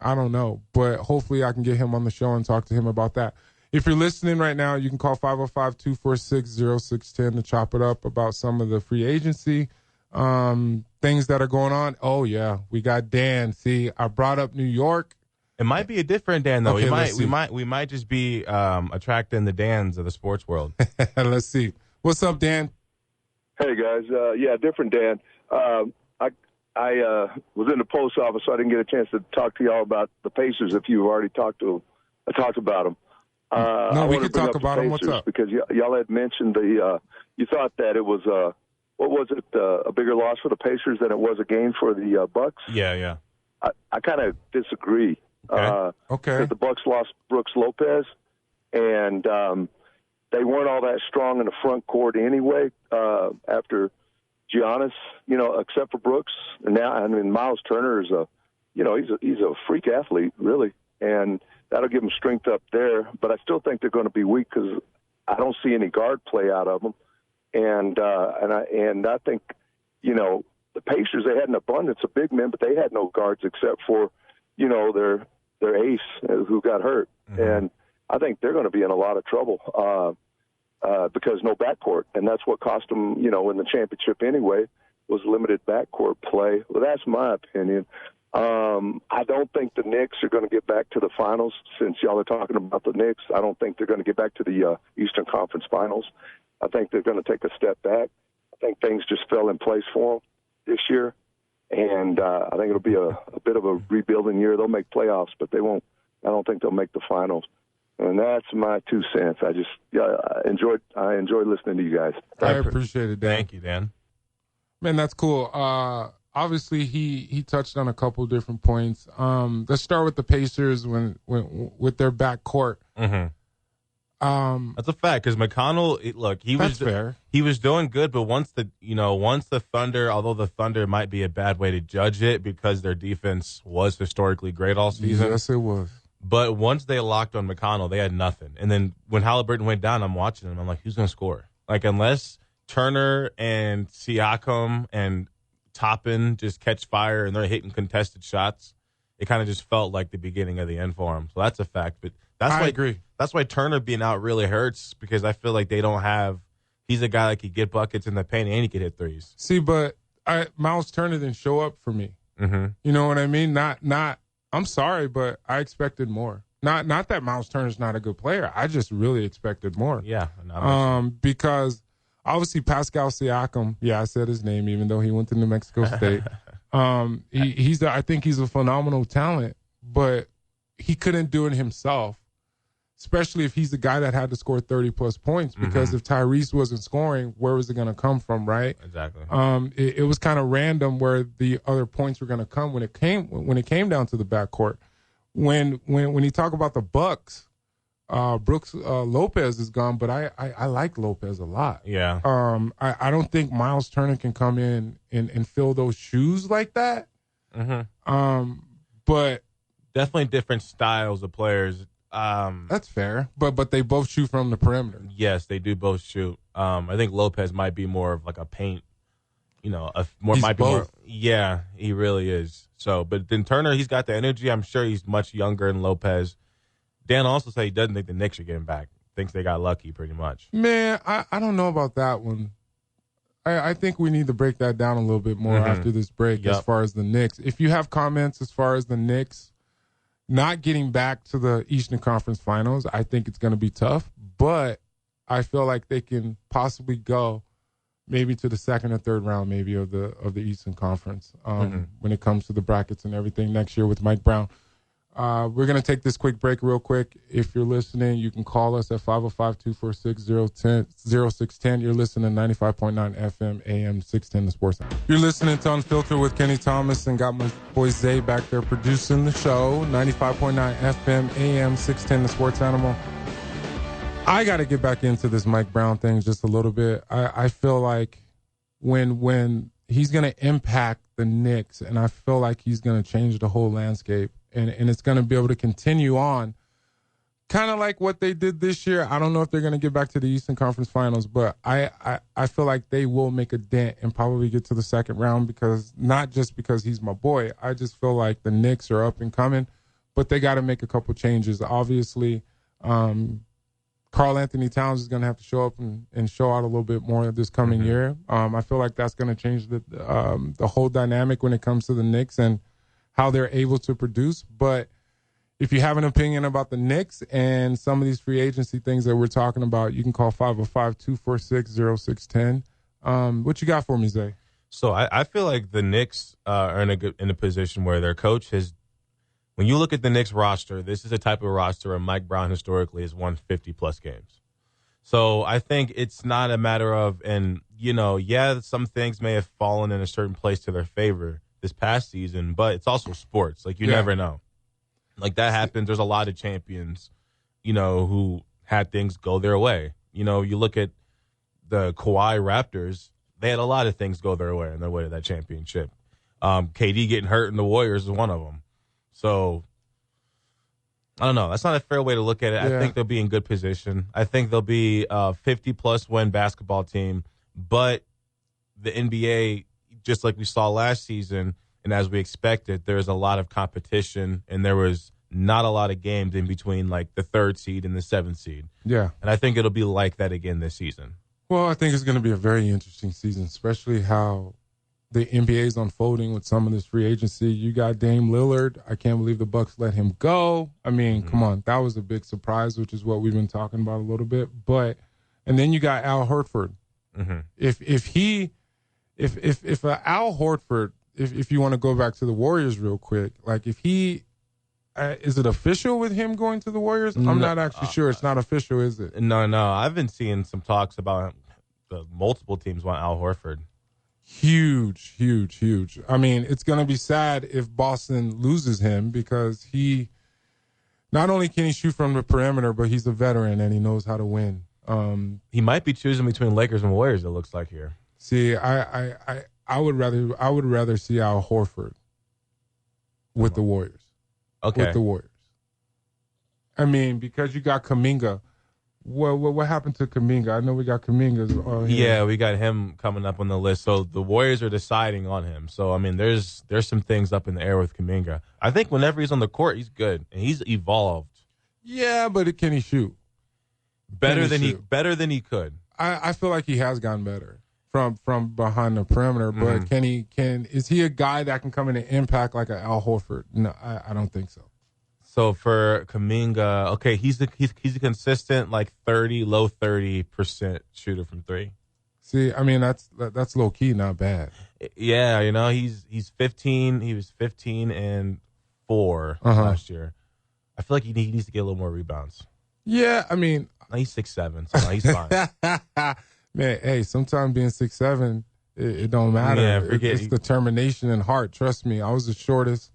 I don't know, but hopefully I can get him on the show and talk to him about that. If you're listening right now, you can call 505-246-0610 to chop it up about some of the free agency things that are going on. Oh, yeah, we got Dan. See, I brought up New York. It might be a different Dan, though. Okay, we might just be attracting the Dans of the sports world. Let's see. What's up, Dan? Hey, guys. Different Dan. I was in the post office, so I didn't get a chance to talk to y'all about the Pacers. If you've already talked about them. No, we could talk about them. What's up? Because y'all had mentioned you thought that it was what was it, a bigger loss for the Pacers than it was a gain for the Bucks? Yeah. I kind of disagree. Okay. Because the Bucks lost Brooks Lopez, and they weren't all that strong in the front court anyway. After Giannis, except for Brooks, and now Miles Turner is he's a freak athlete, really, and that'll give them strength up there. But I still think they're going to be weak because I don't see any guard play out of them, and I think the Pacers, they had an abundance of big men, but they had no guards except for their ace who got hurt, and I think they're going to be in a lot of trouble because no backcourt, and that's what cost them, in the championship anyway, was limited backcourt play. Well, that's my opinion. I don't think the Knicks are going to get back to the finals. Since y'all are talking about the Knicks, I don't think they're going to get back to the Eastern Conference Finals. I think they're going to take a step back. I think things just fell in place for them this year, and I think it'll be a bit of a rebuilding year. They'll make playoffs, but I don't think they'll make the finals. And that's my 2 cents. I enjoyed listening to you guys. I appreciate it, Dan. Thank you, Dan. Man, that's cool. Obviously, he touched on a couple different points. Let's start with the Pacers when with their backcourt. That's a fact because McConnell. He was doing good, but once the Thunder, although the Thunder might be a bad way to judge it because their defense was historically great all season. Yes, it was. But once they locked on McConnell, they had nothing. And then when Halliburton went down, I'm watching him. I'm like, who's going to score? Like, unless Turner and Siakam and Toppin just catch fire and they're hitting contested shots, it kind of just felt like the beginning of the end for him. So that's a fact. But I agree. That's why Turner being out really hurts because I feel like they don't have – he's a guy that could get buckets in the paint and he could hit threes. See, but Miles Turner didn't show up for me. You know what I mean? Not. I'm sorry, but I expected more. Not that Miles Turner's not a good player. I just really expected more. Yeah. Because obviously Pascal Siakam, I said his name even though he went to New Mexico State. I think he's a phenomenal talent, but he couldn't do it himself, especially if he's the guy that had to score 30-plus points because if Tyrese wasn't scoring, where was it going to come from, right? Exactly. It was kind of random where the other points were going to come when it came down to the backcourt. When you talk about the Bucks, Brooks Lopez is gone, but I like Lopez a lot. Yeah. I don't think Miles Turner can come in and fill those shoes like that. Mm-hmm. But definitely different styles of players. That's fair. But they both shoot from the perimeter. Yes, they do both shoot. I think Lopez might be more of like a paint, He's might be both. more. Yeah, he really is. So, but then Turner, he's got the energy. I'm sure he's much younger than Lopez. Dan also said he doesn't think the Knicks are getting back. Thinks they got lucky pretty much. Man, I don't know about that one. I think we need to break that down a little bit more after this break as far as the Knicks. If you have comments as far as the Knicks not getting back to the Eastern Conference Finals, I think it's going to be tough. But I feel like they can possibly go maybe to the second or third round maybe of the Eastern Conference when it comes to the brackets and everything next year with Mike Brown. We're going to take this quick break real quick. If you're listening, you can call us at 505-246-0610. You're listening to 95.9 FM, AM 610, the Sports Center. You're listening to Unfiltered with Kenny Thomas and got my boy Zay back there producing the show. 95.9 FM, AM 610, the Sports Animal. I got to get back into this Mike Brown thing just a little bit. I feel like when he's going to impact the Knicks, and I feel like he's going to change the whole landscape. And it's going to be able to continue on kind of like what they did this year. I don't know if they're going to get back to the Eastern Conference Finals, but I feel like they will make a dent and probably get to the second round because not just because he's my boy. I just feel like the Knicks are up and coming, but they got to make a couple changes. Obviously, Karl Anthony Towns is going to have to show up and show out a little bit more this coming year. I feel like that's going to change the whole dynamic when it comes to the Knicks and how they're able to produce. But if you have an opinion about the Knicks and some of these free agency things that we're talking about, you can call 505-246-0610. What you got for me, Zay? So I feel like the Knicks are in a position where their coach has, when you look at the Knicks roster, this is a type of roster where Mike Brown historically has won 50-plus games. So I think it's not a matter of, some things may have fallen in a certain place to their favor this past season, but it's also sports. Like, you never know. Like, that happens. There's a lot of champions, who had things go their way. You look at the Kawhi Raptors, they had a lot of things go their way on their way to that championship. KD getting hurt in the Warriors is one of them. So, I don't know. That's not a fair way to look at it. Yeah. I think they'll be in good position. I think they'll be a 50-plus win basketball team, but the NBA, just like we saw last season, and as we expected, there's a lot of competition, and there was not a lot of games in between, like, the 3rd seed and the 7th seed. Yeah. And I think it'll be like that again this season. Well, I think it's going to be a very interesting season, especially how the NBA is unfolding with some of this free agency. You got Dame Lillard. I can't believe the Bucks let him go. I mean, come on. That was a big surprise, which is what we've been talking about a little bit. And then you got Al Horford. If Al Horford, if you want to go back to the Warriors real quick, like if he, is it official with him going to the Warriors? I'm not actually sure. It's not official, is it? No. I've been seeing some talks about the multiple teams want Al Horford. Huge. I mean, it's going to be sad if Boston loses him because he, not only can he shoot from the perimeter, but he's a veteran and he knows how to win. He might be choosing between Lakers and Warriors, it looks like here. See, I would rather see Al Horford with the Warriors. Okay. With the Warriors. I mean, because you got Kuminga. What happened to Kuminga? I know we got Kuminga. Yeah, we got him coming up on the list. So the Warriors are deciding on him. So, I mean, there's some things up in the air with Kuminga. I think whenever he's on the court, he's good. And he's evolved. Yeah, but can he shoot? Better than he could. I feel like he has gotten better from behind the perimeter. But is he a guy that can come in and impact like an Al Horford? No, I don't think so. So for Kuminga, okay, he's a consistent like low 30% shooter from three. See, I mean that's low key not bad. Yeah, he's 15. He was 15 and 4 last year. I feel like he needs to get a little more rebounds. Yeah, I mean he's 6'7", so he's fine. Man, hey, sometimes being 6'7", it don't matter. Yeah, it's determination and heart. Trust me, I was the shortest.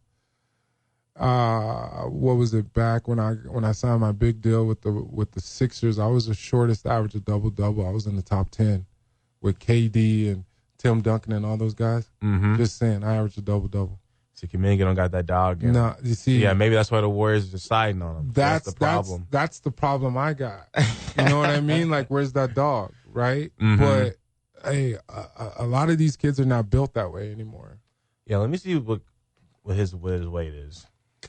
what was it back when I signed my big deal with the Sixers? I was the shortest average of double-double. I was in the top 10 with KD and Tim Duncan and all those guys. Mm-hmm. Just saying, I averaged a double-double. See, Kuminga don't got that dog. No, you see. Yeah, maybe that's why the Warriors are deciding on him. That's the problem. That's the problem I got. You know what I mean? Like, where's that dog, right? Mm-hmm. But, hey, a lot of these kids are not built that way anymore. Yeah, let me see what his weight is.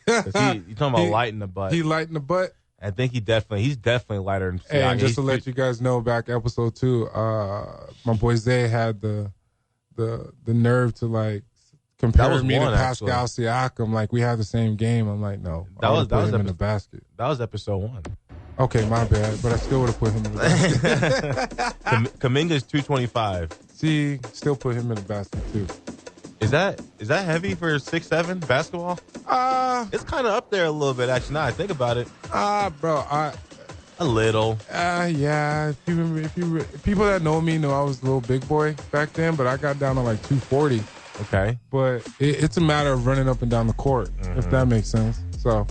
You talking about light in the butt. He light in the butt? I think he's definitely lighter than Hey, and just to let you guys know, back episode 2, my boy Zay had the nerve to, like, compare me to Pascal Siakam. Like, we have the same game. I'm like, no. That was him in the basket. That was episode 1. Okay, my bad. But I still would have put him in the basket. Kuminga's 225. See, still put him in the basket, too. Is that heavy for 6'7" basketball? It's kind of up there a little bit, actually. Now I think about it. Bro, a little. Yeah. If people that know me know I was a little big boy back then, but I got down to like 240. Okay. But it's a matter of running up and down the court, if that makes sense. So,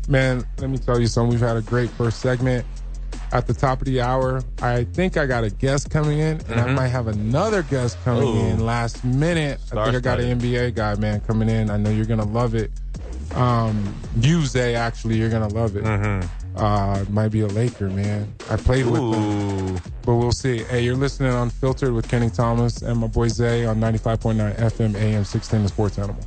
man, let me tell you something. We've had a great first segment. At the top of the hour, I think I got a guest coming in, and I might have another guest coming in last minute. I think I got an NBA guy, man, coming in. I know you're going to love it. You, Zay, actually, you're going to love it. It might be a Laker, man. I played with them, but we'll see. Hey, you're listening on Unfiltered with Kenny Thomas and my boy Zay on 95.9 FM AM 610 The Sports Animal.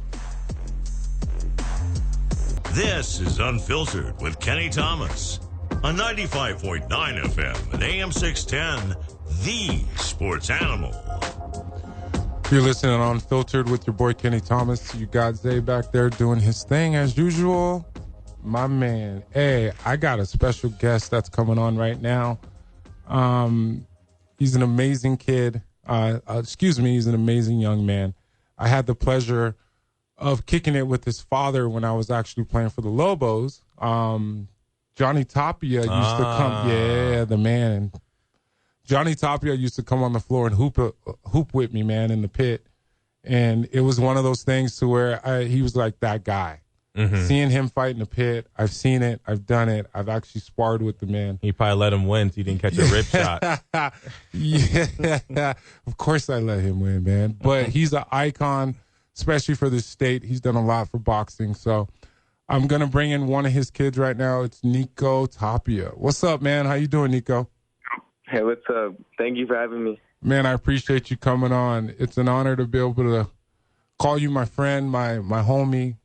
This is Unfiltered with Kenny Thomas on 95.9 FM and AM 610, The Sports Animal. You're listening on Unfiltered with your boy Kenny Thomas. You got Zay back there doing his thing as usual. My man. Hey, I got a special guest that's coming on right now. He's an amazing kid. He's an amazing young man. I had the pleasure of kicking it with his father when I was actually playing for the Lobos. Johnny Tapia used to come. Yeah, the man. Johnny Tapia used to come on the floor and hoop with me, man, in the pit. And it was one of those things to where he was like that guy. Seeing him fight in the pit, I've seen it. I've done it. I've actually sparred with the man. He probably let him win so he didn't catch a rib shot. Yeah, of course I let him win, man. But he's an icon, especially for the state. He's done a lot for boxing. So I'm going to bring in one of his kids right now. It's Nicco Tapia. What's up, man? How you doing, Nicco? Hey, what's up? Thank you for having me. Man, I appreciate you coming on. It's an honor to be able to call you my friend, my homie.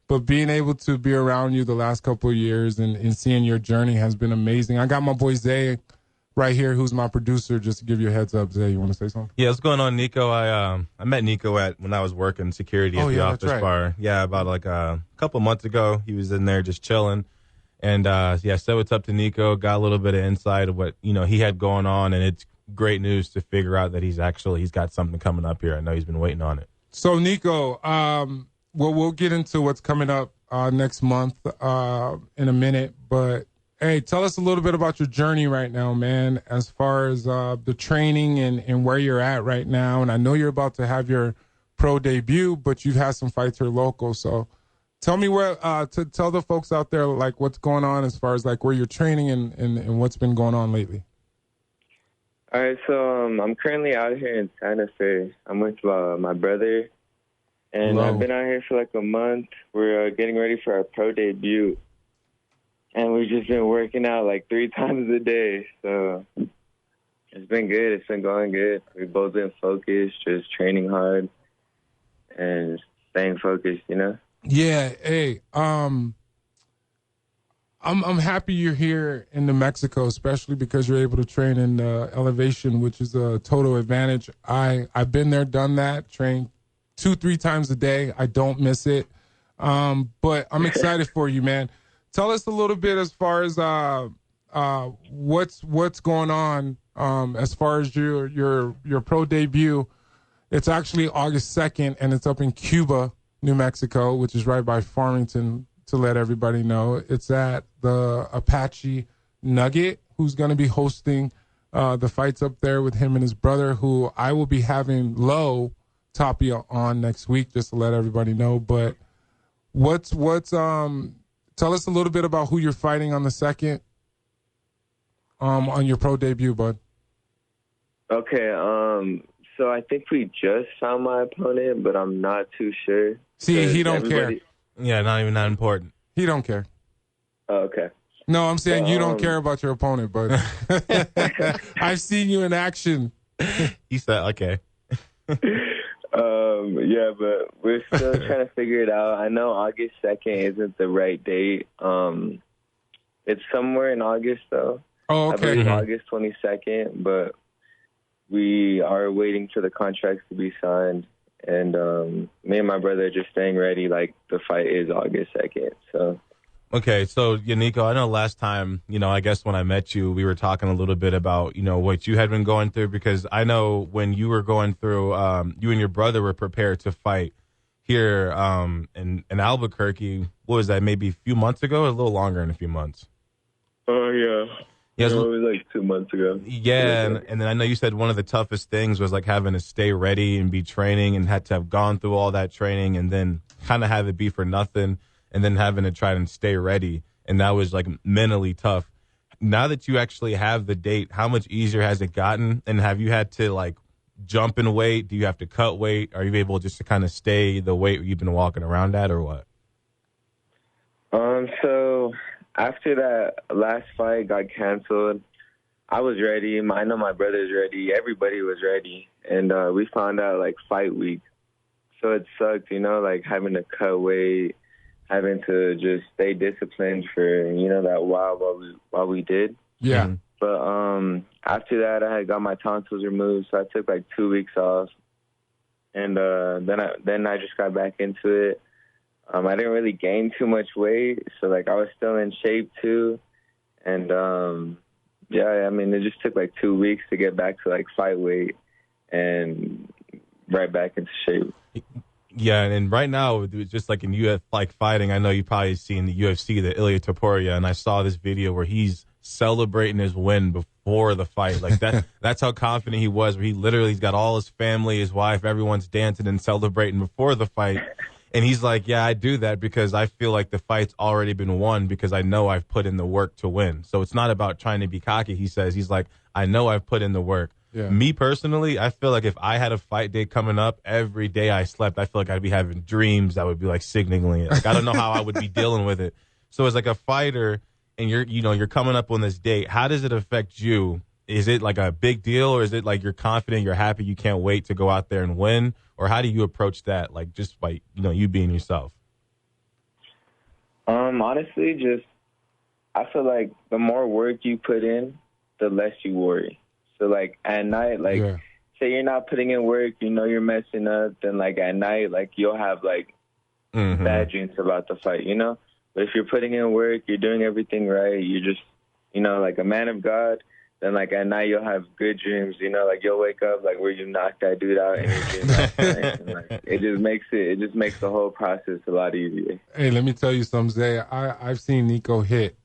But being able to be around you the last couple of years and seeing your journey has been amazing. I got my boy Zay right here, who's my producer, just to give you a heads up. Zay, you want to say something? Yeah, what's going on, Nicco? I met Nicco when I was working security at the office bar. Yeah, about like a couple months ago. He was in there just chilling. And, said what's up to Nicco, got a little bit of insight of what, he had going on, and it's great news to figure out that he's got something coming up here. I know he's been waiting on it. So, Nicco, we'll get into what's coming up next month in a minute, but hey, tell us a little bit about your journey right now, man, as far as the training and where you're at right now. And I know you're about to have your pro debut, but you've had some fights here local, so tell me tell the folks out there, like, what's going on as far as, like, where you're training and what's been going on lately. All right, so I'm currently out here in Santa Fe. I'm with my brother, and I've been out here for like a month. We're getting ready for our pro debut, and we've just been working out like 3 times a day. So it's been good. It's been going good. We've both been focused, just training hard and staying focused, Yeah, hey, I'm happy you're here in New Mexico, especially because you're able to train in elevation, which is a total advantage. I've been there, done that, trained 2-3 times a day. I don't miss it. But I'm excited for you, man. Tell us a little bit as far as what's going on as far as your pro debut. It's actually August 2nd, and it's up in Cuba, New Mexico, which is right by Farmington, to let everybody know. It's at the Apache Nugget, who's going to be hosting the fights up there with him and his brother, who I will be having Tapia on next week, just to let everybody know. But What's tell us a little bit about who you're fighting on the second on your pro debut, bud. Okay, so I think we just found my opponent, but I'm not too sure. See, he don't care. Yeah, not even that important. He don't care. Oh, okay. No, I'm saying you don't care about your opponent, bud. I've seen you in action. He said, okay. Yeah, but we're still trying to figure it out. I know August 2nd isn't the right date. It's somewhere in August, though. Oh, okay. I believe August 22nd, but we are waiting for the contracts to be signed. And me and my brother are just staying ready. Like, the fight is August 2nd, so... Okay, so, Nicco, I know last time, I guess when I met you, we were talking a little bit about, what you had been going through, because I know when you were going through, you and your brother were prepared to fight here in Albuquerque. What was that, maybe a few months ago, or a little longer than a few months? Oh, yeah. Yes. It was like 2 months ago. Yeah, and then I know you said one of the toughest things was like having to stay ready and be training and had to have gone through all that training and then kind of have it be for nothing. And then having to try and stay ready. And that was, like, mentally tough. Now that you actually have the date, how much easier has it gotten? And have you had to, like, jump in weight? Do you have to cut weight? Are you able just to kind of stay the weight you've been walking around at, or what? So after that last fight got canceled, I was ready. I know my brother's ready. Everybody was ready. And we found out, like, fight week. So it sucked, like, having to cut weight, having to just stay disciplined for, that while we did. Yeah. Mm-hmm. But after that, I had got my tonsils removed, so I took like 2 weeks off. And then I just got back into it. I didn't really gain too much weight, so like I was still in shape too. And it just took like 2 weeks to get back to like fight weight and right back into shape. Yeah, and right now, just like in like fighting, I know you probably seen the UFC, the Ilya Tapia, and I saw this video where he's celebrating his win before the fight. Like that's how confident he was, where he's got all his family, his wife, everyone's dancing and celebrating before the fight. And he's like, yeah, I do that because I feel like the fight's already been won because I know I've put in the work to win. So it's not about trying to be cocky, he says. He's like, I know I've put in the work. Yeah. Me personally, I feel like if I had a fight day coming up, every day I slept, I feel like I'd be having dreams that would be like signaling it. Like I don't know how I would be dealing with it. So as like a fighter, and you're coming up on this date, how does it affect you? Is it like a big deal, or is it like you're confident, you're happy, you can't wait to go out there and win? Or how do you approach that? Like just by you being yourself. Honestly, just I feel like the more work you put in, the less you worry. So, like, at night, like, say you're not putting in work, you're messing up, then, like, at night, like, you'll have, like, bad dreams about the fight, But if you're putting in work, you're doing everything right, you're just, like a man of God, then, like, at night you'll have good dreams, like, you'll wake up, like, where you knocked that dude out in your dream last night. And, like, it just makes the whole process a lot easier. Hey, let me tell you something, Zay. I've seen Nicco hit.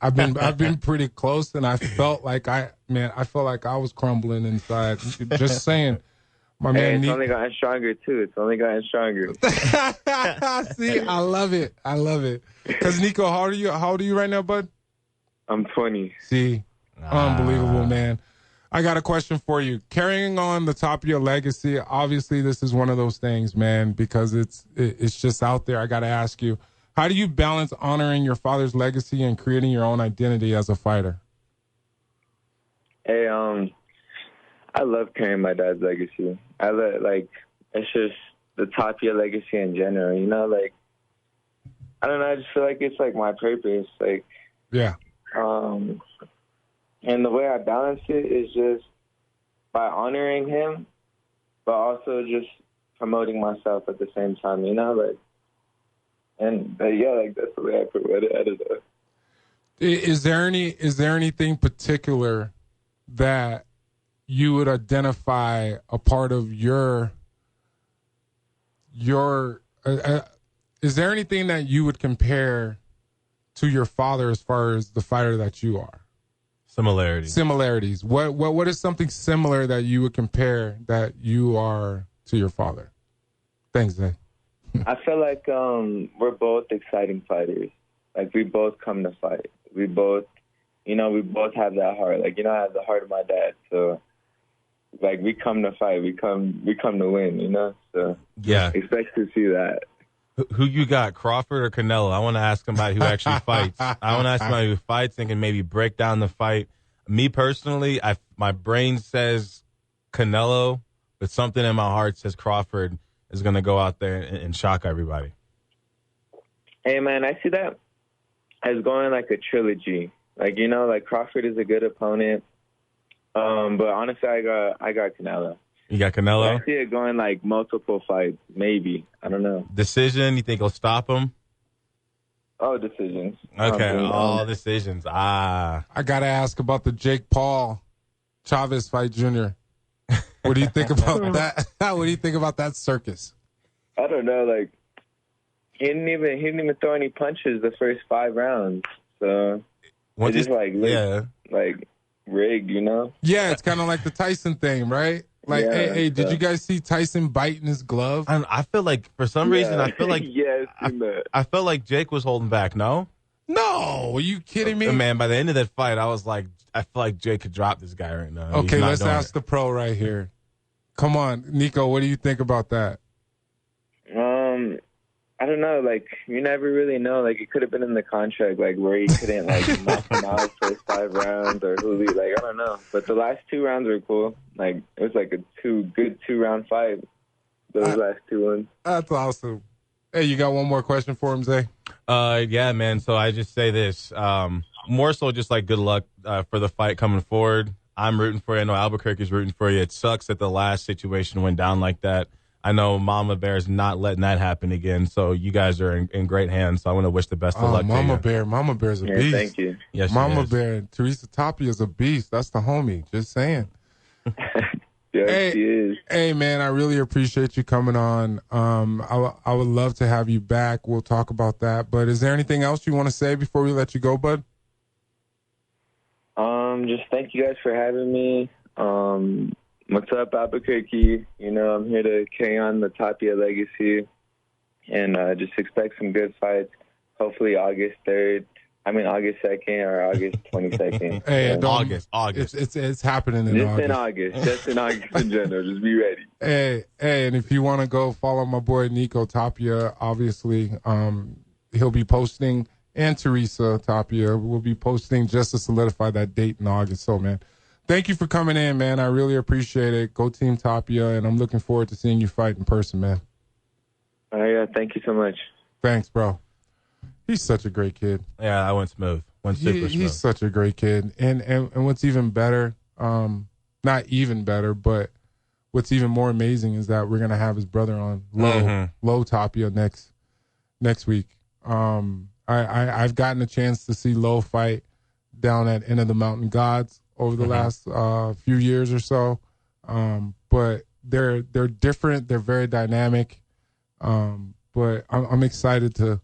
I've been pretty close, and I felt like I was crumbling inside. Just saying, my man. It's only gotten stronger too. It's only gotten stronger. See, I love it. Because Nicco, how old are you right now, bud? I'm 20. See, unbelievable, man. I got a question for you. Carrying on the Tapia legacy, obviously this is one of those things, man, because it's just out there. I got to ask you. How do you balance honoring your father's legacy and creating your own identity as a fighter? Hey, I love carrying my dad's legacy. It's just the Tapia legacy in general, like, I don't know, I just feel like it's like my purpose, like, yeah. And the way I balance it is just by honoring him, but also just promoting myself at the same time, like. And like that's the way I put it. I don't know. Is there anything particular that you would identify a part of your is there anything that you would compare to your father as far as the fighter that you are? Similarities. What is something similar that you would compare that you are to your father? Thanks, Zay. I feel like we're both exciting fighters. Like, we both come to fight. We both have that heart. Like, I have the heart of my dad. So, like, we come to fight. We come to win, So, yeah, expect to see that. Who you got, Crawford or Canelo? I want to ask somebody who actually fights. I want to ask somebody who fights and can maybe break down the fight. Me personally, my brain says Canelo, but something in my heart says Crawford is going to go out there and shock everybody. Hey, man, I see that as going like a trilogy. Like, like Crawford is a good opponent. But honestly, I got Canelo. You got Canelo? I see it going like multiple fights, maybe. I don't know. Decision, you think he'll stop him? Oh, decisions. Okay, all decisions. I got to ask about the Jake Paul Chavez fight, Jr. What do you think about that? What do you think about that circus? I don't know. Like, he didn't even throw any punches the first 5 rounds. So it's just like rigged, Yeah, it's kind of like the Tyson thing, right? Like, yeah, hey, did you guys see Tyson biting his glove? I feel like for some reason I feel like I felt like Jake was holding back. No, are you kidding me? Man, by the end of that fight, I was like, I feel like Jake could drop this guy right now. Okay, let's ask the pro right here. Come on, Nicco, what do you think about that? I don't know. Like, you never really know. Like, it could have been in the contract, like, where he couldn't, like, knock him out first 5 rounds or who he, like, I don't know. But the last 2 rounds were cool. Like, it was like a good 2-round fight. Those last 2 ones. That's awesome. Hey, you got one more question for him, Zay? Yeah, man. So I just say this. More so just like good luck for the fight coming forward. I'm rooting for you. I know Albuquerque's rooting for you. It sucks that the last situation went down like that. I know Mama Bear's not letting that happen again, so you guys are in great hands. So I want to wish the best of luck to you. Mama Bear's a beast. Thank you. Yes, Mama Bear, Teresa Tapia is a beast. That's the homie. Just saying. Yeah, she is. Hey, man, I really appreciate you coming on. I would love to have you back. We'll talk about that. But is there anything else you want to say before we let you go, bud? Just thank you guys for having me. What's up, Albuquerque? I'm here to carry on the Tapia legacy, and just expect some good fights. Hopefully August 2nd or August 22nd. Hey, August. It's happening in August. Just in August in general. Just be ready. Hey, and if you want to go follow my boy Nicco Tapia, obviously, he'll be posting, and Teresa Tapia will be posting just to solidify that date in August. So, man, thank you for coming in, man. I really appreciate it. Go Team Tapia, and I'm looking forward to seeing you fight in person, man. Yeah, thank you so much. Thanks, bro. He's such a great kid. Yeah, I went smooth. Super smooth. He's such a great kid. And what's even better, not even better, but what's even more amazing is that we're going to have his brother on, Lo Tapia, next week. I've gotten a chance to see Lo fight down at End of the Mountain Gods over the last few years or so. But they're different. They're very dynamic. But I'm excited to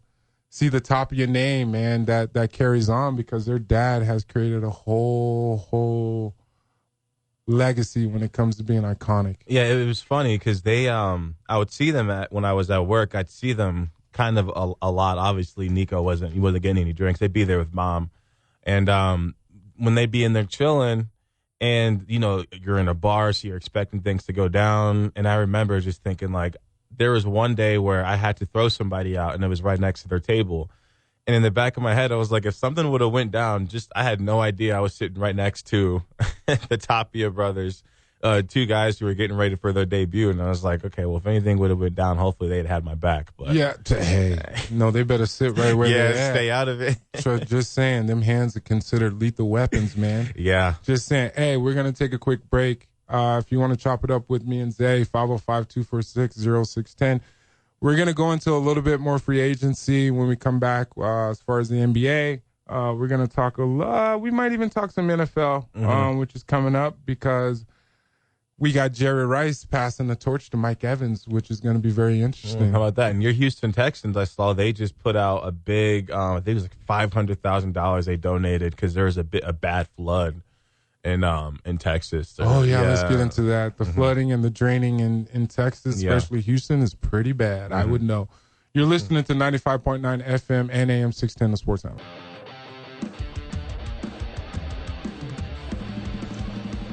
see the Tapia name, man, that carries on because their dad has created a whole legacy when it comes to being iconic. Yeah, it was funny because they, I would see them when I was at work. I'd see them kind of a lot. Obviously, Nicco wasn't getting any drinks. They'd be there with Mom, and when they'd be in there chilling, and you're in a bar, so you're expecting things to go down. And I remember just thinking like, there was one day where I had to throw somebody out, and it was right next to their table. And in the back of my head, I was like, if something would have went down, I had no idea I was sitting right next to the Tapia brothers, 2 guys who were getting ready for their debut. And I was like, okay, well, if anything would have went down, hopefully they'd had my back. But yeah, no, they better sit right where they're at. Stay out of it. So just saying, them hands are considered lethal weapons, man. Yeah. Just saying, hey, we're going to take a quick break. If you want to chop it up with me and Zay, 505-246-0610. We're going to go into a little bit more free agency when we come back as far as the NBA. We're going to talk we might even talk some NFL, which is coming up because we got Jerry Rice passing the torch to Mike Evans, which is going to be very interesting. How about that? And your Houston Texans, I saw they just put out a big, I think it was like $500,000 they donated because there was a bad flood. in Texas. So, let's get into that. The flooding and the draining in Texas, especially Houston, is pretty bad. I would know. You're listening to 95.9 FM and AM 610, the Sports Network.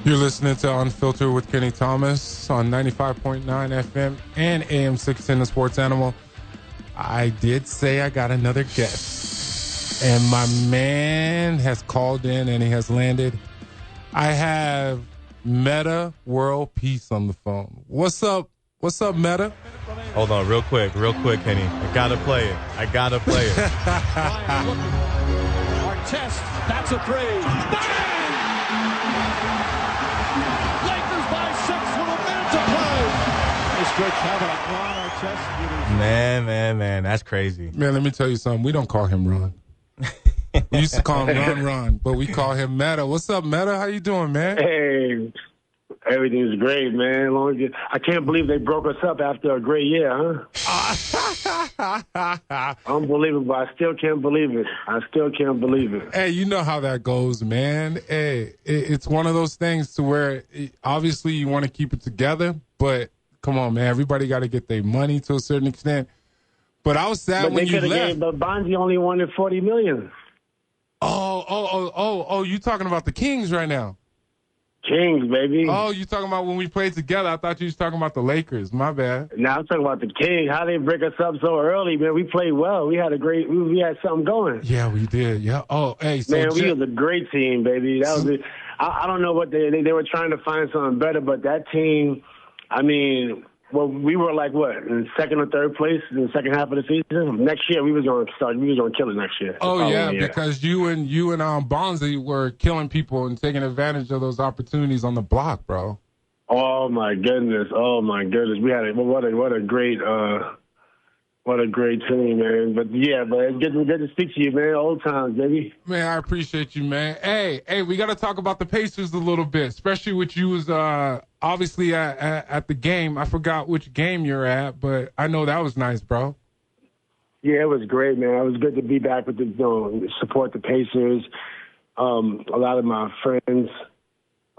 You're listening to Unfiltered with Kenny Thomas on 95.9 FM and AM 610, the Sports Animal. I did say I got another guest, and my man has called in and he has landed. I have Metta World Peace on the phone. What's up? What's up, Metta? Hold on, real quick, Kenny. I gotta play it. Artest, that's a three. Bang! Lakers by 6 with a minute to play. Nice great cover on Ron Artest. Man, that's crazy. Man, let me tell you something. We don't call him Ron. We used to call him Ron, but we call him Metta. What's up, Metta? How you doing, man? Hey, everything's great, man. I can't believe they broke us up after a great year, huh? Unbelievable. I still can't believe it. Hey, you know how that goes, man. Hey, it's one of those things to where obviously you want to keep it together, but come on, man. Everybody got to get their money to a certain extent. But I was sad when you left. But Bonzi only wanted $40 million. Oh, you talking about the Kings right now? Kings, baby. Oh, you talking about when we played together? I thought you was talking about the Lakers. My bad. Now I'm talking about the Kings. How they break us up so early, man? We played well. We had we had something going. Yeah, we did. Yeah. Oh, hey, so man, we was a great team, baby. That was it. I don't know what they were trying to find something better, but that team, I mean. Well, we were like in second or third place in the second half of the season. Next year, we was going to kill it next year. Oh yeah, because you and Bonzi were killing people and taking advantage of those opportunities on the block, bro. Oh my goodness! We had what a great team, man. But it's good to speak to you, man. Old times, baby. Man, I appreciate you, man. Hey, we got to talk about the Pacers a little bit, especially with you was obviously at the game. I forgot which game you're at, but I know that was nice, bro. Yeah, it was great, man. It was good to be back with support the Pacers. A lot of my friends,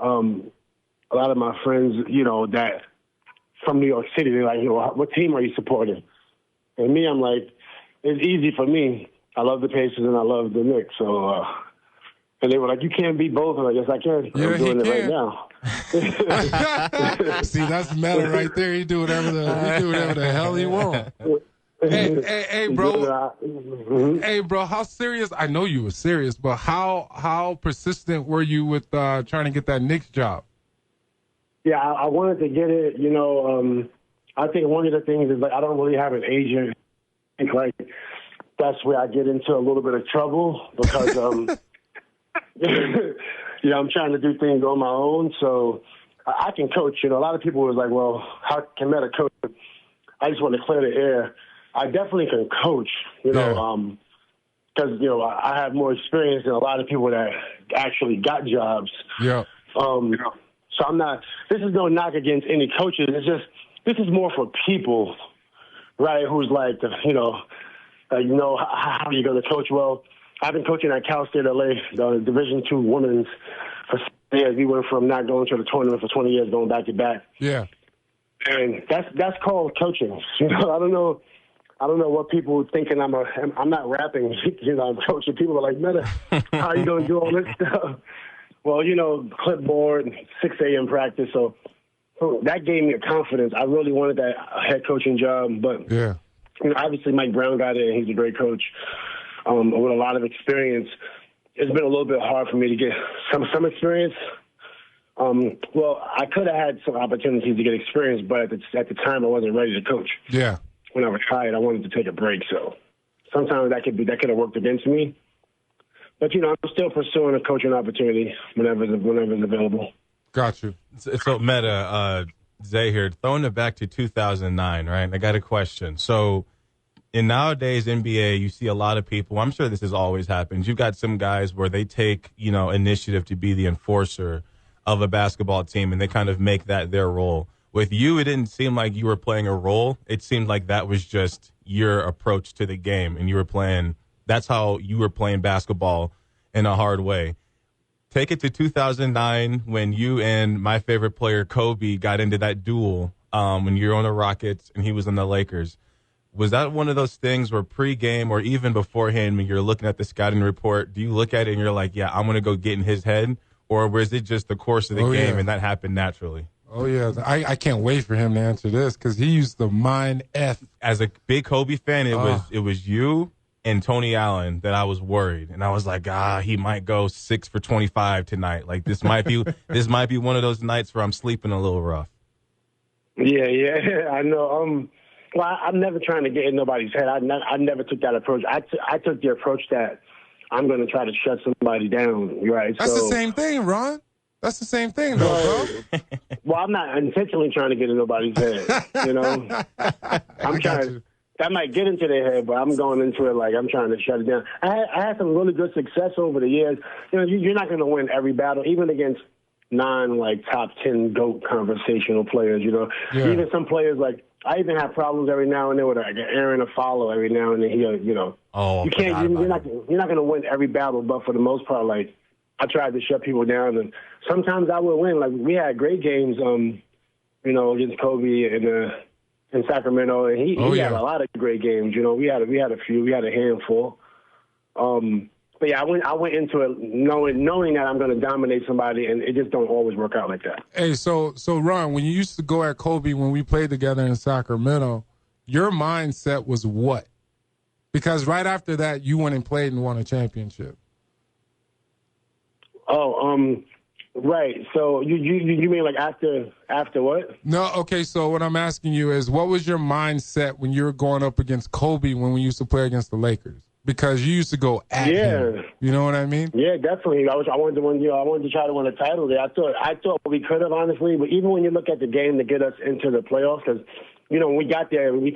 that from New York City, they're like, what team are you supporting? And me, I'm like, it's easy for me. I love the Pacers and I love the Knicks. So, and they were like, you can't beat both. And I guess I can. Yeah, I'm doing it right now. See, that's Metta right there. He do whatever the hell he want. Hey, bro. Hey, bro. How serious? I know you were serious, but how persistent were you with trying to get that Knicks job? Yeah, I wanted to get it. I think one of the things is I don't really have an agent. I think that's where I get into a little bit of trouble because I'm trying to do things on my own. So I can coach. A lot of people was like, well, how can Metta coach? I just want to clear the air. I definitely can coach, because I have more experience than a lot of people that actually got jobs. Yeah. So I'm not. This is no knock against any coaches. It's just this is more for people, right? Who's like, how are you going to coach? Well, I've been coaching at Cal State LA, the Division II women's for years. We went from not going to the tournament for 20 years, going back to back. Yeah. And that's called coaching. I don't know what people thinking I'm not rapping. I'm coaching. People are like, Metta, how are you going to do all this stuff? Well, clipboard, 6 a.m. practice. So that gave me a confidence. I really wanted that head coaching job. But obviously Mike Brown got it, and he's a great coach with a lot of experience. It's been a little bit hard for me to get some experience. Well, I could have had some opportunities to get experience, but at the time I wasn't ready to coach. Yeah. When I retired, I wanted to take a break. So sometimes that could have worked against me. But I'm still pursuing a coaching opportunity whenever it's available. Got you. So Metta, Zay here, throwing it back to 2009, right? I got a question. So in nowadays NBA, you see a lot of people. I'm sure this has always happened. You've got some guys where they take initiative to be the enforcer of a basketball team, and they kind of make that their role. With you, it didn't seem like you were playing a role. It seemed like that was just your approach to the game, and that's how you were playing basketball in a hard way. Take it to 2009 when you and my favorite player, Kobe, got into that duel when you were on the Rockets and he was on the Lakers. Was that one of those things where pregame or even beforehand when you're looking at the scouting report, do you look at it and you're like, yeah, I'm going to go get in his head? Or was it just the course of the game and that happened naturally? Oh, yeah. I can't wait for him to answer this because he used to mind F. As a big Kobe fan, it was you and Tony Allen that I was worried. And I was like, he might go 6 for 25 tonight. Like this might be one of those nights where I'm sleeping a little rough. Yeah, I know. Well, I'm never trying to get in nobody's head. I never took that approach. I took the approach that I'm going to try to shut somebody down. Right? That's the same thing, Ron. That's the same thing, though, bro. Well, I'm not intentionally trying to get in nobody's head. You know, I'm trying. That might get into their head, but I'm going into it like I'm trying to shut it down. I had some really good success over the years. You know, you're not going to win every battle, even against top 10 GOAT conversational players. You know, even some players like I even have problems every now and then with like Aaron or follow every now and then. You know, you can't. You're not going to win every battle, but for the most part, like I tried to shut people down, and sometimes I would win. Like we had great games, you know, against Kobe in Sacramento, and he had a lot of great games. You know, we had a few, we had a handful. But yeah, I went into it knowing that I'm going to dominate somebody, and it just don't always work out like that. Hey, so Ron, when you used to go at Kobe when we played together in Sacramento, your mindset was what? Because right after that, you went and played and won a championship. Right. So you mean like after what? No. Okay. So what I'm asking you is, what was your mindset when you were going up against Kobe when we used to play against the Lakers? Because you used to go at him. You know what I mean? Yeah, definitely. I wanted to win. I wanted to try to win a title there. I thought we could have, honestly. But even when you look at the game to get us into the playoffs, because you know when we got there, when we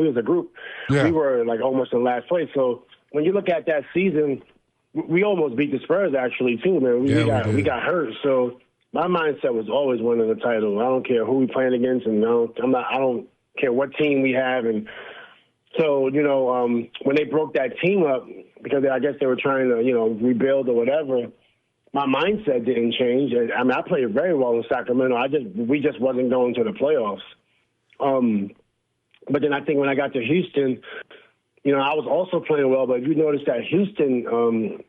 was a group, we were like almost in last place. So when you look at that season, we almost beat the Spurs actually too, man. We got hurt. So my mindset was always winning the title. I don't care who we playing against, and I don't care what team we have. And so, you know, when they broke that team up, because I guess they were trying to, you know, rebuild or whatever, my mindset didn't change. I mean, I played very well in Sacramento. We just wasn't going to the playoffs. But then I think when I got to Houston, you know, I was also playing well, but if you notice that Houston,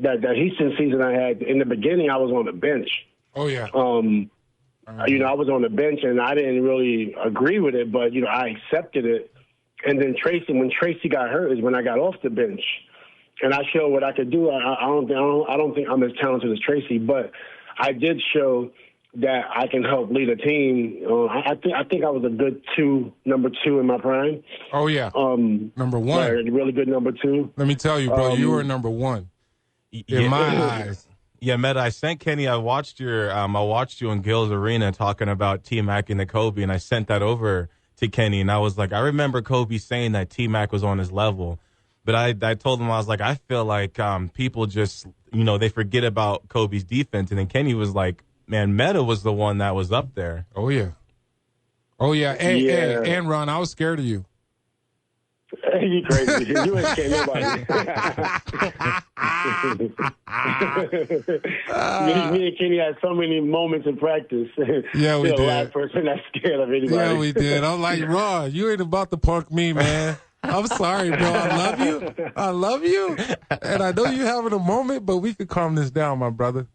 that Houston season I had, in the beginning, I was on the bench. Oh, yeah. You know, I was on the bench, and I didn't really agree with it, but, you know, I accepted it. And then when Tracy got hurt is when I got off the bench. And I showed what I could do. I don't think I'm as talented as Tracy, but I did show that I can help lead a team. I think I was a good number two in my prime. Oh yeah, number one, a really good number two. Let me tell you, bro, you were number one in my eyes. Yeah, Metta, I sent Kenny. I watched you in Gil's Arena talking about T-Mac and the Kobe, and I sent that over to Kenny, and I was like, I remember Kobe saying that T-Mac was on his level, but I told him, I was like, I feel like people just, you know, they forget about Kobe's defense, and then Kenny was like, man, Metta was the one that was up there. Oh, yeah. And Ron, I was scared of you. You crazy. You ain't scared nobody. Me and Kenny had so many moments in practice. Yeah, we did. The last person that's scared of anybody. Yeah, we did. I'm like, Ron, you ain't about to punk me, man. I'm sorry, bro. I love you. And I know you're having a moment, but we could calm this down, my brother.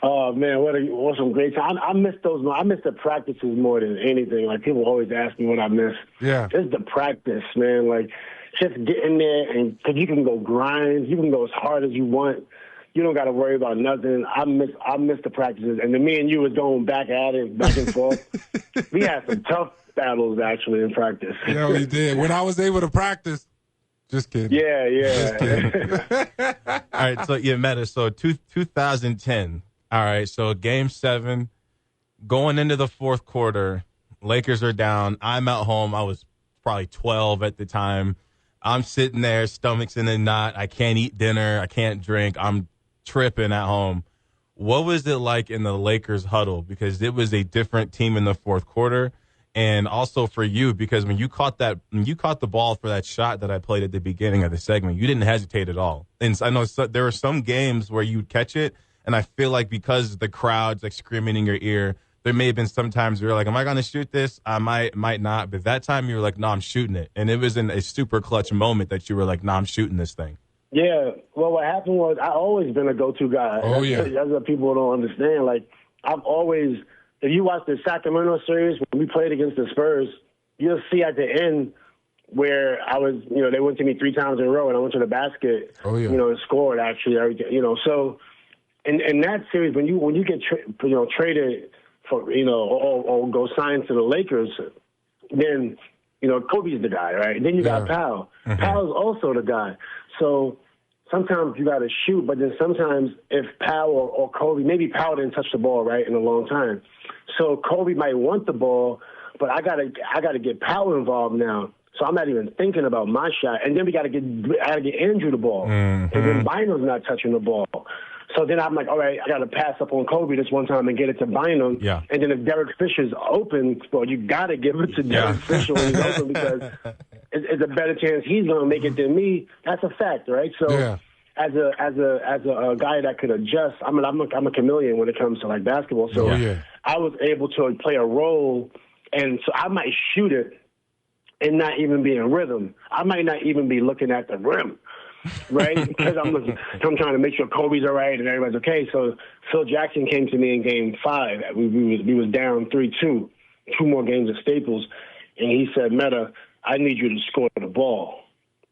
Oh man, what some great time! I miss those. I miss the practices more than anything. Like people always ask me what I miss. Yeah, it's the practice, man. Like just getting there, and because you can go grind, you can go as hard as you want. You don't got to worry about nothing. I miss the practices, and then me and you was going back at it, back and forth. We had some tough battles actually in practice. Yeah, we did. When I was able to practice. Just kidding. Yeah. Just kidding. All right, so Metta, so 2010. All right, so Game 7, going into the fourth quarter, Lakers are down. I'm at home. I was probably 12 at the time. I'm sitting there, stomach's in a knot. I can't eat dinner. I can't drink. I'm tripping at home. What was it like in the Lakers huddle? Because it was a different team in the fourth quarter. And also for you, because when you caught the ball for that shot that I played at the beginning of the segment, you didn't hesitate at all. And I know there were some games where you'd catch it, and I feel like because the crowd's like screaming in your ear, there may have been some times where you're like, am I going to shoot this? I might not. But that time you were like, no, I'm shooting it. And it was in a super clutch moment that you were like, no, I'm shooting this thing. Yeah. Well, what happened was I always been a go-to guy. Oh, yeah. That's what people don't understand. Like, I've always – if you watch the Sacramento series, when we played against the Spurs, you'll see at the end where I was, they went to me 3 times in a row, and I went to the basket, and scored, actually, everything, So in that series, when you get traded for, or go signed to the Lakers, then, Kobe's the guy, right? Then you got Powell. Mm-hmm. Powell's also the guy. So sometimes you got to shoot, but then sometimes if Powell or Kobe, maybe Powell didn't touch the ball, right, in a long time. So Kobe might want the ball, but I gotta get Powell involved now. So I'm not even thinking about my shot. And then I gotta get Andrew the ball. Mm-hmm. And then Bynum's not touching the ball. So then I'm like, all right, I got to pass up on Kobe this one time and get it to Bynum. Yeah. And then if Derek Fisher's open, well, you got to give it to Derek Fisher when he's open because it's a better chance he's going to make it than me. That's a fact, right? So as a guy that could adjust, I'm a chameleon when it comes to like basketball. So I was able to play a role, and so I might shoot it and not even be in rhythm. I might not even be looking at the rim. Right? Because I'm trying to make sure Kobe's all right and everybody's okay. So Phil Jackson came to me in Game 5. We was down 3-2, 2 more games at Staples, and he said, Metta, I need you to score the ball.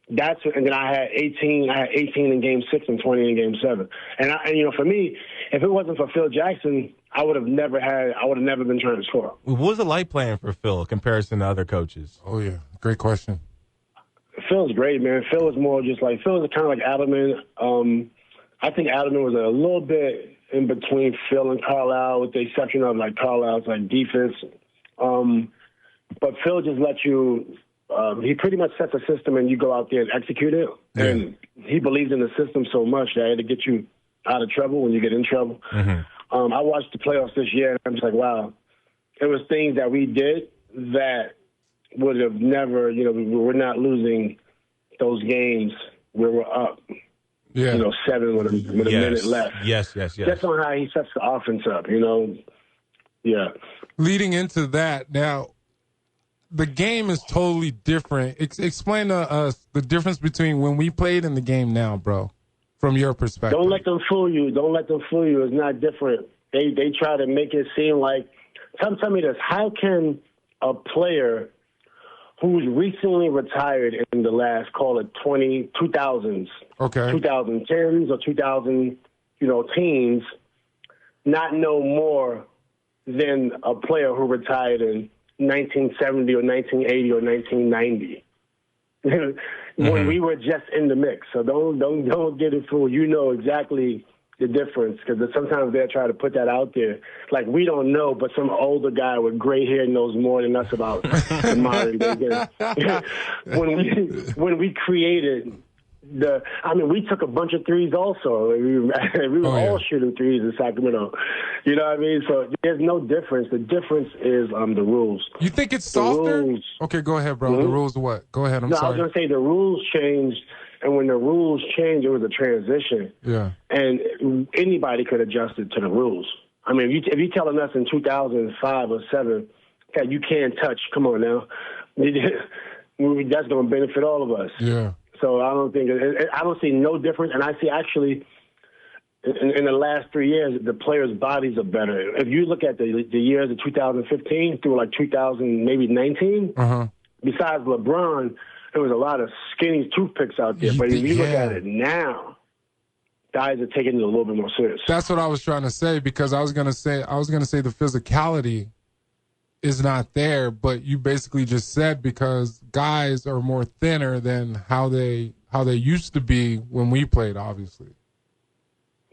And then I had 18 in Game 6 and 20 in Game 7. And for me, if it wasn't for Phil Jackson, I would have never been trying to score. What was it like playing for Phil in comparison to other coaches? Oh yeah, great question. Phil's great, man. Phil is more just like, Phil is kind of like Adelman. I think Adelman was a little bit in between Phil and Carlisle, with the exception of like Carlisle's like defense. But Phil just lets you, he pretty much sets a system and you go out there and execute it. Yeah. And he believes in the system so much that it'll get you out of trouble when you get in trouble. Mm-hmm. I watched the playoffs this year and I'm just like, wow. It was things that we did that would have never, we're not losing those games where we're up, 7 with a minute left. Yes. That's on how he sets the offense up, Yeah. Leading into that, now, the game is totally different. Explain to us the difference between when we played and the game now, bro, from your perspective. Don't let them fool you. It's not different. They try to make it seem like, tell me this, how can a player who's recently retired in the last, call it 2000s, 2010s or 2000, teens, not know more than a player who retired in 1970 or 1980 or 1990. When we were just in the mix. So don't get it fooled. You know exactly the difference, because sometimes they'll try to put that out there. Like, we don't know, but some older guy with gray hair knows more than us about the modern day game. When we created we took a bunch of threes also. We were all shooting threes in Sacramento. You know what I mean? So there's no difference. The difference is the rules. You think it's softer? Okay, go ahead, bro. Mm-hmm. The rules what? Go ahead. I'm sorry. I was going to say the rules changed. And when the rules changed, it was a transition. Yeah. And anybody could adjust it to the rules. I mean, if you're telling us in 2005 or 7 that you can't touch, come on now. That's going to benefit all of us. Yeah. So I don't see no difference. And I see actually in the last 3 years, the players' bodies are better. If you look at the years of 2015 through like 2019, besides LeBron, there was a lot of skinny toothpicks out there. But if you look at it now, guys are taking it a little bit more serious. That's what I was trying to say, because I was gonna say the physicality is not there, but you basically just said because guys are more thinner than how they used to be when we played, obviously.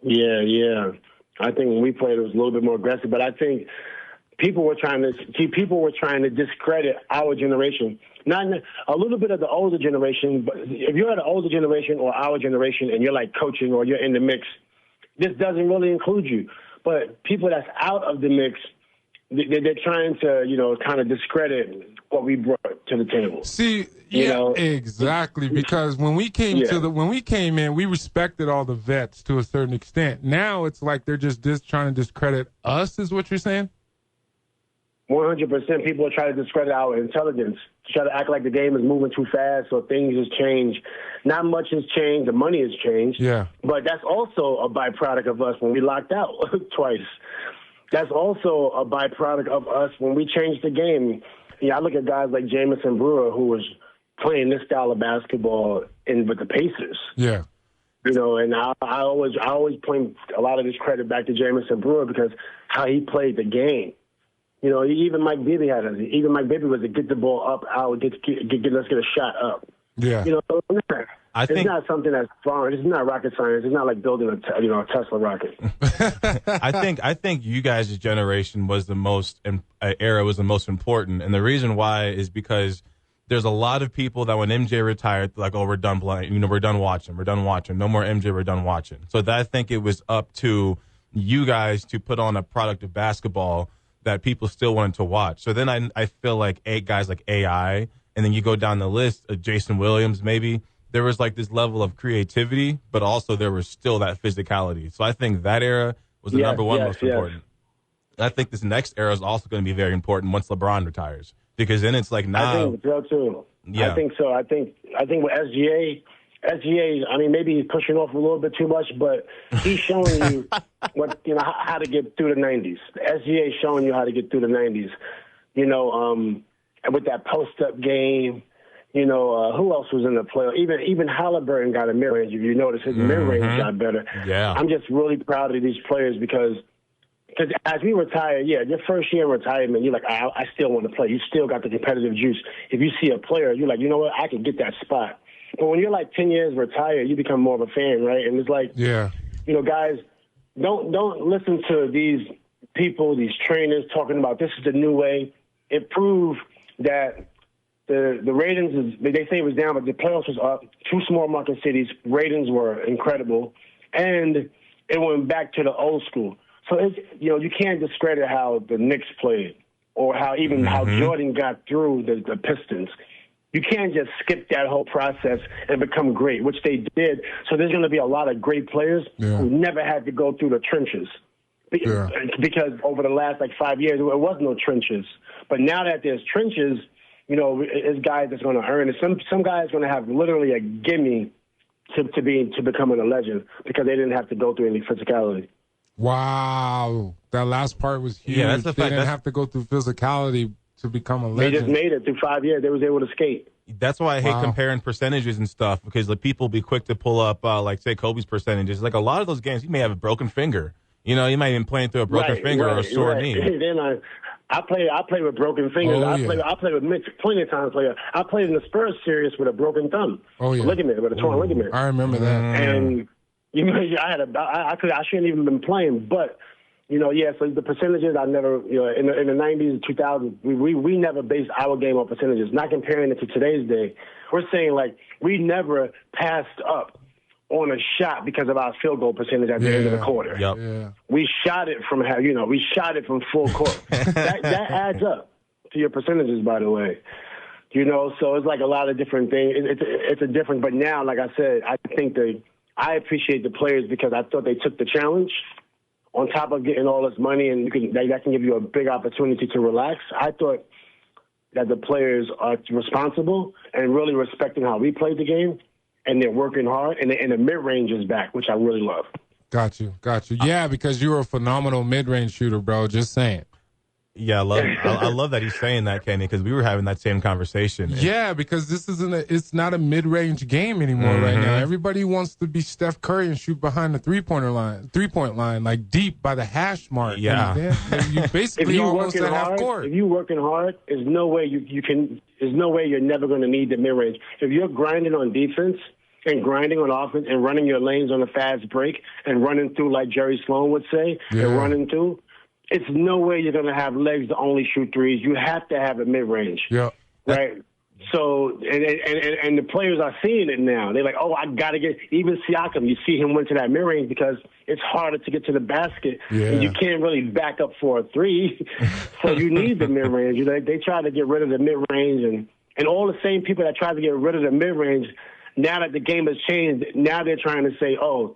Yeah. I think when we played, it was a little bit more aggressive, but I think people were trying to discredit our generation. Not a little bit of the older generation, but if you're at the older generation or our generation and you're like coaching or you're in the mix, this doesn't really include you. But people that's out of the mix, they're trying to, kind of discredit what we brought to the table. See, exactly. Because when we came in, we respected all the vets to a certain extent. Now it's like they're just trying to discredit us, is what you're saying? 100%. People are trying to discredit our intelligence, try to act like the game is moving too fast or things has changed. Not much has changed. The money has changed. Yeah. But that's also a byproduct of us when we locked out twice. That's also a byproduct of us when we changed the game. I look at guys like Jamison Brewer, who was playing this style of basketball with the Pacers. Yeah. And I always point a lot of this credit back to Jamison Brewer because how he played the game. Even Mike Bibby was to get the ball up, out, let's get a shot up. Yeah. It's not something that's foreign. It's not rocket science. It's not like building a Tesla rocket. I think you guys' generation was the most era was the most important, and the reason why is because there's a lot of people that when MJ retired, like, oh, we're done playing. We're done watching. No more MJ. We're done watching. So I think it was up to you guys to put on a product of basketball that people still wanted to watch. So then I feel like guys like AI, and then you go down the list, Jason Williams maybe. There was like this level of creativity, but also there was still that physicality. So I think that era was the number one most important. I think this next era is also going to be very important once LeBron retires, because then it's like now. I think so too. Yeah. I think so. I think with SGA, I mean, maybe he's pushing off a little bit too much, but he's showing you how to get through the 90s. The SGA is showing you how to get through the 90s. With that post-up game. Who else was in the playoff? Even Halliburton got a mid-range. If you notice, his mid-range got better. Yeah. I'm just really proud of these players because as we retire, your first year in retirement, you're like, I still want to play. You still got the competitive juice. If you see a player, you're like, you know what, I can get that spot. But when you're like 10 years retired, you become more of a fan, right? And it's like, guys, don't listen to these people, these trainers talking about this is the new way. It proved that the ratings, they say it was down, but the playoffs was up. 2 small market cities, ratings were incredible. And it went back to the old school. So, you can't discredit how the Knicks played or how Jordan got through the Pistons. You can't just skip that whole process and become great, which they did. So there's going to be a lot of great players who never had to go through the trenches. Because over the last 5 years, there was no trenches. But now that there's trenches, it's guys that's going to earn it. Some guys going to have literally a gimme to becoming a legend because they didn't have to go through any physicality. Wow, that last part was huge. Yeah, that's the fact. They didn't have to go through physicality to become a legend. They just made it through 5 years. They was able to skate. That's why I hate comparing percentages and stuff, because the people be quick to pull up, say Kobe's percentages. Like a lot of those games, he may have a broken finger. You might even playing through a broken finger or a sore knee. Then I play with broken fingers. I play with Mitch plenty of times. I played in the Spurs series with a broken thumb. Ligament, with a torn ligament. I remember that. And I shouldn't even been playing, but so the percentages I never, in the 90s, 2000s, we never based our game on percentages. Not comparing it to today's day. We're saying we never passed up on a shot because of our field goal percentage at the end of the quarter. Yep. Yeah. We shot it from full court. that adds up to your percentages, by the way. So it's a lot of different things. It's a different, but now, like I said, I appreciate the players because I thought they took the challenge. On top of getting all this money, and that can give you a big opportunity to relax, I thought that the players are responsible and really respecting how we played the game, and they're working hard, and the mid-range is back, which I really love. Got you. Yeah, because you're a phenomenal mid-range shooter, bro. Just saying. Yeah, I love that he's saying that, Kenny, because we were having that same conversation. Yeah, because it's not a mid-range game anymore right now. Everybody wants to be Steph Curry and shoot behind the three-point line, like deep by the hash mark. Yeah. You basically almost at half court. If you're working hard, there's no way there's no way you're never going to need the mid-range. If you're grinding on defense and grinding on offense and running your lanes on a fast break and running through like Jerry Sloan would say, and running through, it's no way you're going to have legs to only shoot threes. You have to have a mid-range. Yeah. Right? So, and the players are seeing it now. They're like, oh, I got to get, even Siakam, you see him went to that mid-range because it's harder to get to the basket. Yeah. And you can't really back up for a three. So you need the mid-range. They try to get rid of the mid-range. And all the same people that tried to get rid of the mid-range, now that the game has changed, now they're trying to say, oh,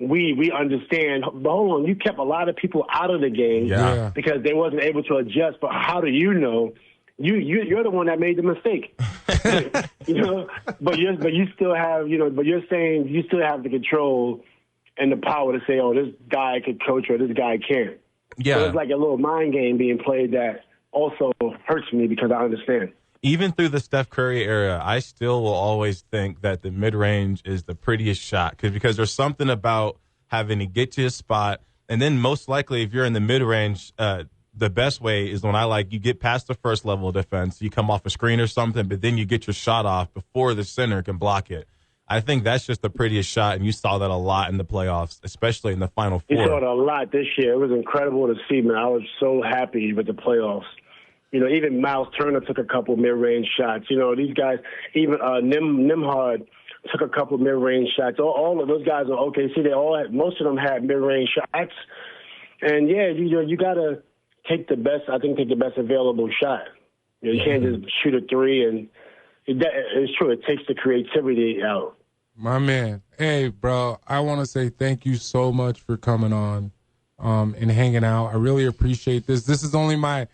we understand. But hold on, you kept a lot of people out of the game because they wasn't able to adjust. But how do you know? You're the one that made the mistake, But you still have, But you're saying you still have the control and the power to say, oh, this guy could coach or this guy can't. Yeah, so it's like a little mind game being played that also hurts me because I understand. Even through the Steph Curry era, I still will always think that the mid-range is the prettiest shot because there's something about having to get to a spot, and then most likely if you're in the mid-range. The best way is when you get past the first level of defense, you come off a screen or something, but then you get your shot off before the center can block it. I think that's just the prettiest shot, and you saw that a lot in the playoffs, especially in the Final Four. You saw it a lot this year. It was incredible to see, man. I was so happy with the playoffs. Even Miles Turner took a couple mid-range shots. These guys, even Nimhard took a couple mid-range shots. All of those guys are OKC. Most of them had mid-range shots. And, you got to take the best available shot. You can't just shoot a three, and it's true. It takes the creativity out. My man. Hey, bro, I want to say thank you so much for coming on and hanging out. I really appreciate this. This is only I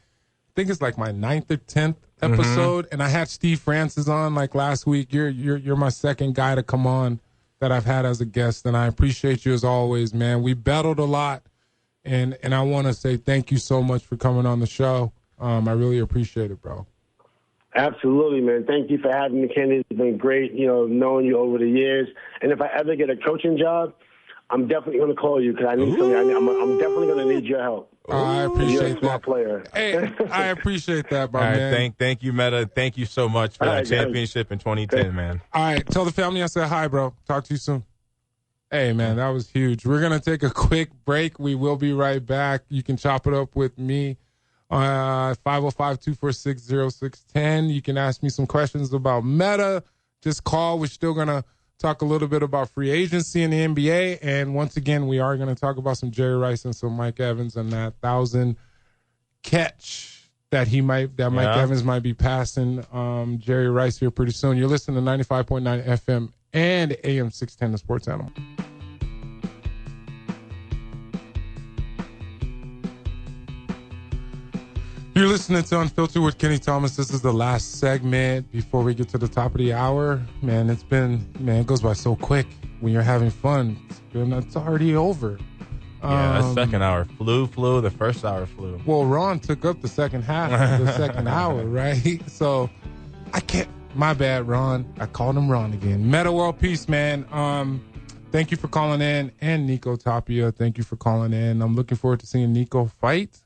think it's like my 9th or 10th episode, and I had Steve Francis on like last week. You're my second guy to come on that I've had as a guest, and I appreciate you as always, man. We battled a lot. And I want to say thank you so much for coming on the show. I really appreciate it, bro. Absolutely, man. Thank you for having me, Kenny. It's been great, knowing you over the years. And if I ever get a coaching job, I'm definitely going to call you because I need something. I'm definitely going to need your help. I appreciate You're a smart player. Hey, I appreciate that, bro, All right, man. Thank you, Metta. Thank you so much for that championship in 2010, man. All right, tell the family I said hi, bro. Talk to you soon. Hey, man, that was huge. We're going to take a quick break. We will be right back. You can chop it up with me, 505-246-0610. You can ask me some questions about Metta. Just call. We're still going to talk a little bit about free agency in the NBA. And once again, we are going to talk about some Jerry Rice and some Mike Evans and that 1,000 catch that Mike Evans might be passing Jerry Rice here pretty soon. You're listening to 95.9 FM and AM 610, the Sports Animal. You're listening to Unfiltered with Kenny Thomas. This is the last segment before we get to the top of the hour. Man, it goes by so quick when you're having fun. It's already over. Yeah, that second hour flew. The first hour flew. Well, Ron took up the second half of the second hour, right? So I can't. My bad, Ron. I called him Ron again. Metta World Peace, man. Thank you for calling in. And Nicco Tapia, thank you for calling in. I'm looking forward to seeing Nicco fight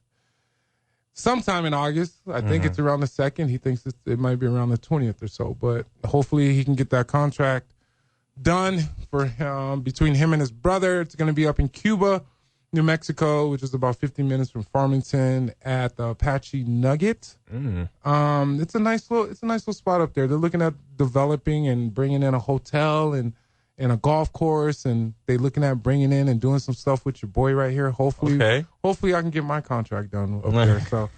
sometime in August. I think it's around the 2nd. He thinks it might be around the 20th or so. But hopefully he can get that contract done for between him and his brother. It's going to be up in Cuba, New Mexico, which is about 15 minutes from Farmington at the Apache Nugget. It's a nice little spot up there. They're looking at developing and bringing in a hotel and a golf course, and they're looking at bringing in and doing some stuff with your boy right here. Hopefully I can get my contract done up there. So,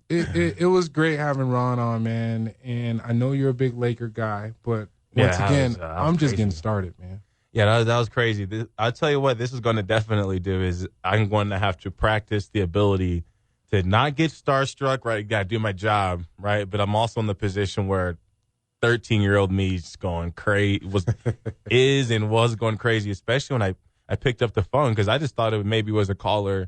it was great having Ron on, man. And I know you're a big Laker guy, but once again, I'm just getting started, man. Yeah, that was crazy. I'll tell you what this is going to definitely do is I'm going to have to practice the ability to not get starstruck, right? Got to do my job, right? But I'm also in the position where 13-year-old me's going crazy, was going crazy, especially when I picked up the phone because I just thought it maybe was a caller,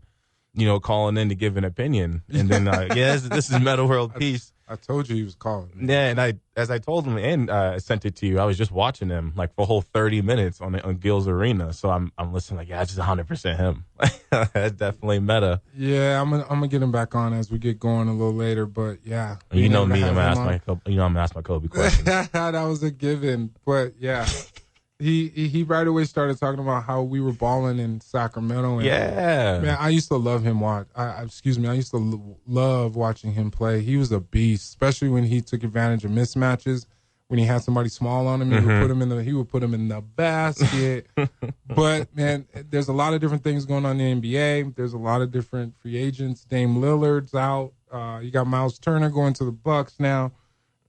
calling in to give an opinion. And then, this is Metta World Peace. I told you he was calling. Yeah, and as I told him and sent it to you, I was just watching him like for a whole 30 minutes on Gil's Arena. So I'm listening it's just 100% him. That's definitely Metta. Yeah, I'm gonna get him back on as we get going a little later. But yeah, you know me, I'm gonna ask my Kobe question. That was a given. But yeah, He right away started talking about how we were balling in Sacramento. And, Yeah. man, I used to love him I used to love watching him play. He was a beast, especially when he took advantage of mismatches. When he had somebody small on him, he would put him in the basket. But man, there's a lot of different things going on in the NBA. There's a lot of different free agents. Dame Lillard's out. You got Miles Turner going to the Bucks now.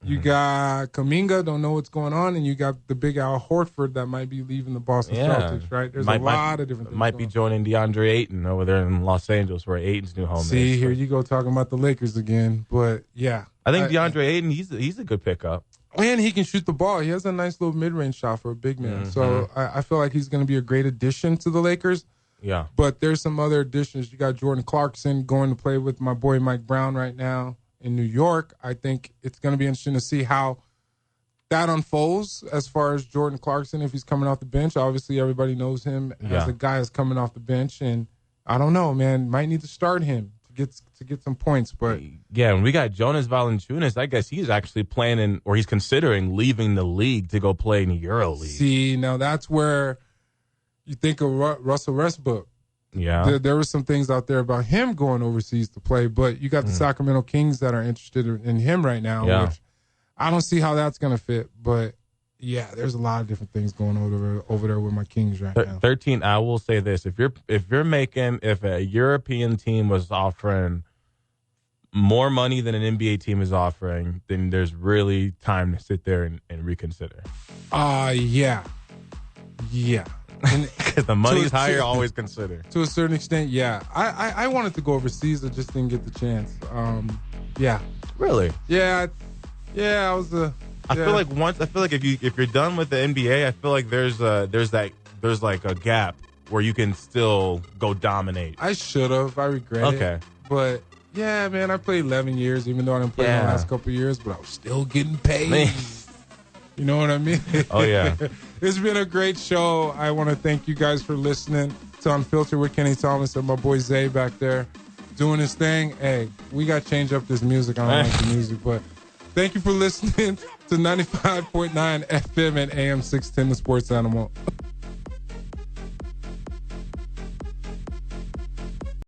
You got Kuminga, don't know what's going on, and you got the big Al Horford that might be leaving the Boston Celtics, right? There's a lot of different things. Might be joining DeAndre Ayton over there in Los Angeles, where Ayton's new home is. See, here you go talking about the Lakers again. But yeah, I think DeAndre Ayton, he's a good pickup. And he can shoot the ball. He has a nice little mid-range shot for a big man. So I feel like he's going to be a great addition to the Lakers. Yeah. But there's some other additions. You got Jordan Clarkson going to play with my boy Mike Brown right now in New York. I think it's going to be interesting to see how that unfolds as far as Jordan Clarkson, if he's coming off the bench. Obviously, everybody knows him as a guy that's coming off the bench. And I don't know, man. Might need to start him to get some points. But yeah, and we got Jonas Valanciunas. I guess he's actually planning, or he's considering leaving the league to go play in the EuroLeague. See, now that's where you think of Russell Westbrook. Yeah. There were some things out there about him going overseas to play, but you got the Sacramento Kings that are interested in him right now, which I don't see how that's going to fit. But, yeah, there's a lot of different things going on over there with my Kings right now. 13, I will say this. If a European team was offering more money than an NBA team is offering, then there's really time to sit there and reconsider. Yeah. Because the money's higher, always consider. To a certain extent, yeah. I wanted to go overseas, I just didn't get the chance. Yeah. Really? Yeah. I was I feel like if you're done with the NBA, I feel like there's like a gap where you can still go dominate. I should have. I regret it. Okay. But yeah, man, I played 11 years, even though I didn't play the last couple of years, but I was still getting paid. Man. You know what I mean? Oh, yeah. It's been a great show. I want to thank you guys for listening to Unfiltered with Kenny Thomas and my boy Zay back there doing his thing. Hey, we got to change up this music. I don't like the music, but thank you for listening to 95.9 FM and AM 610, The Sports Animal.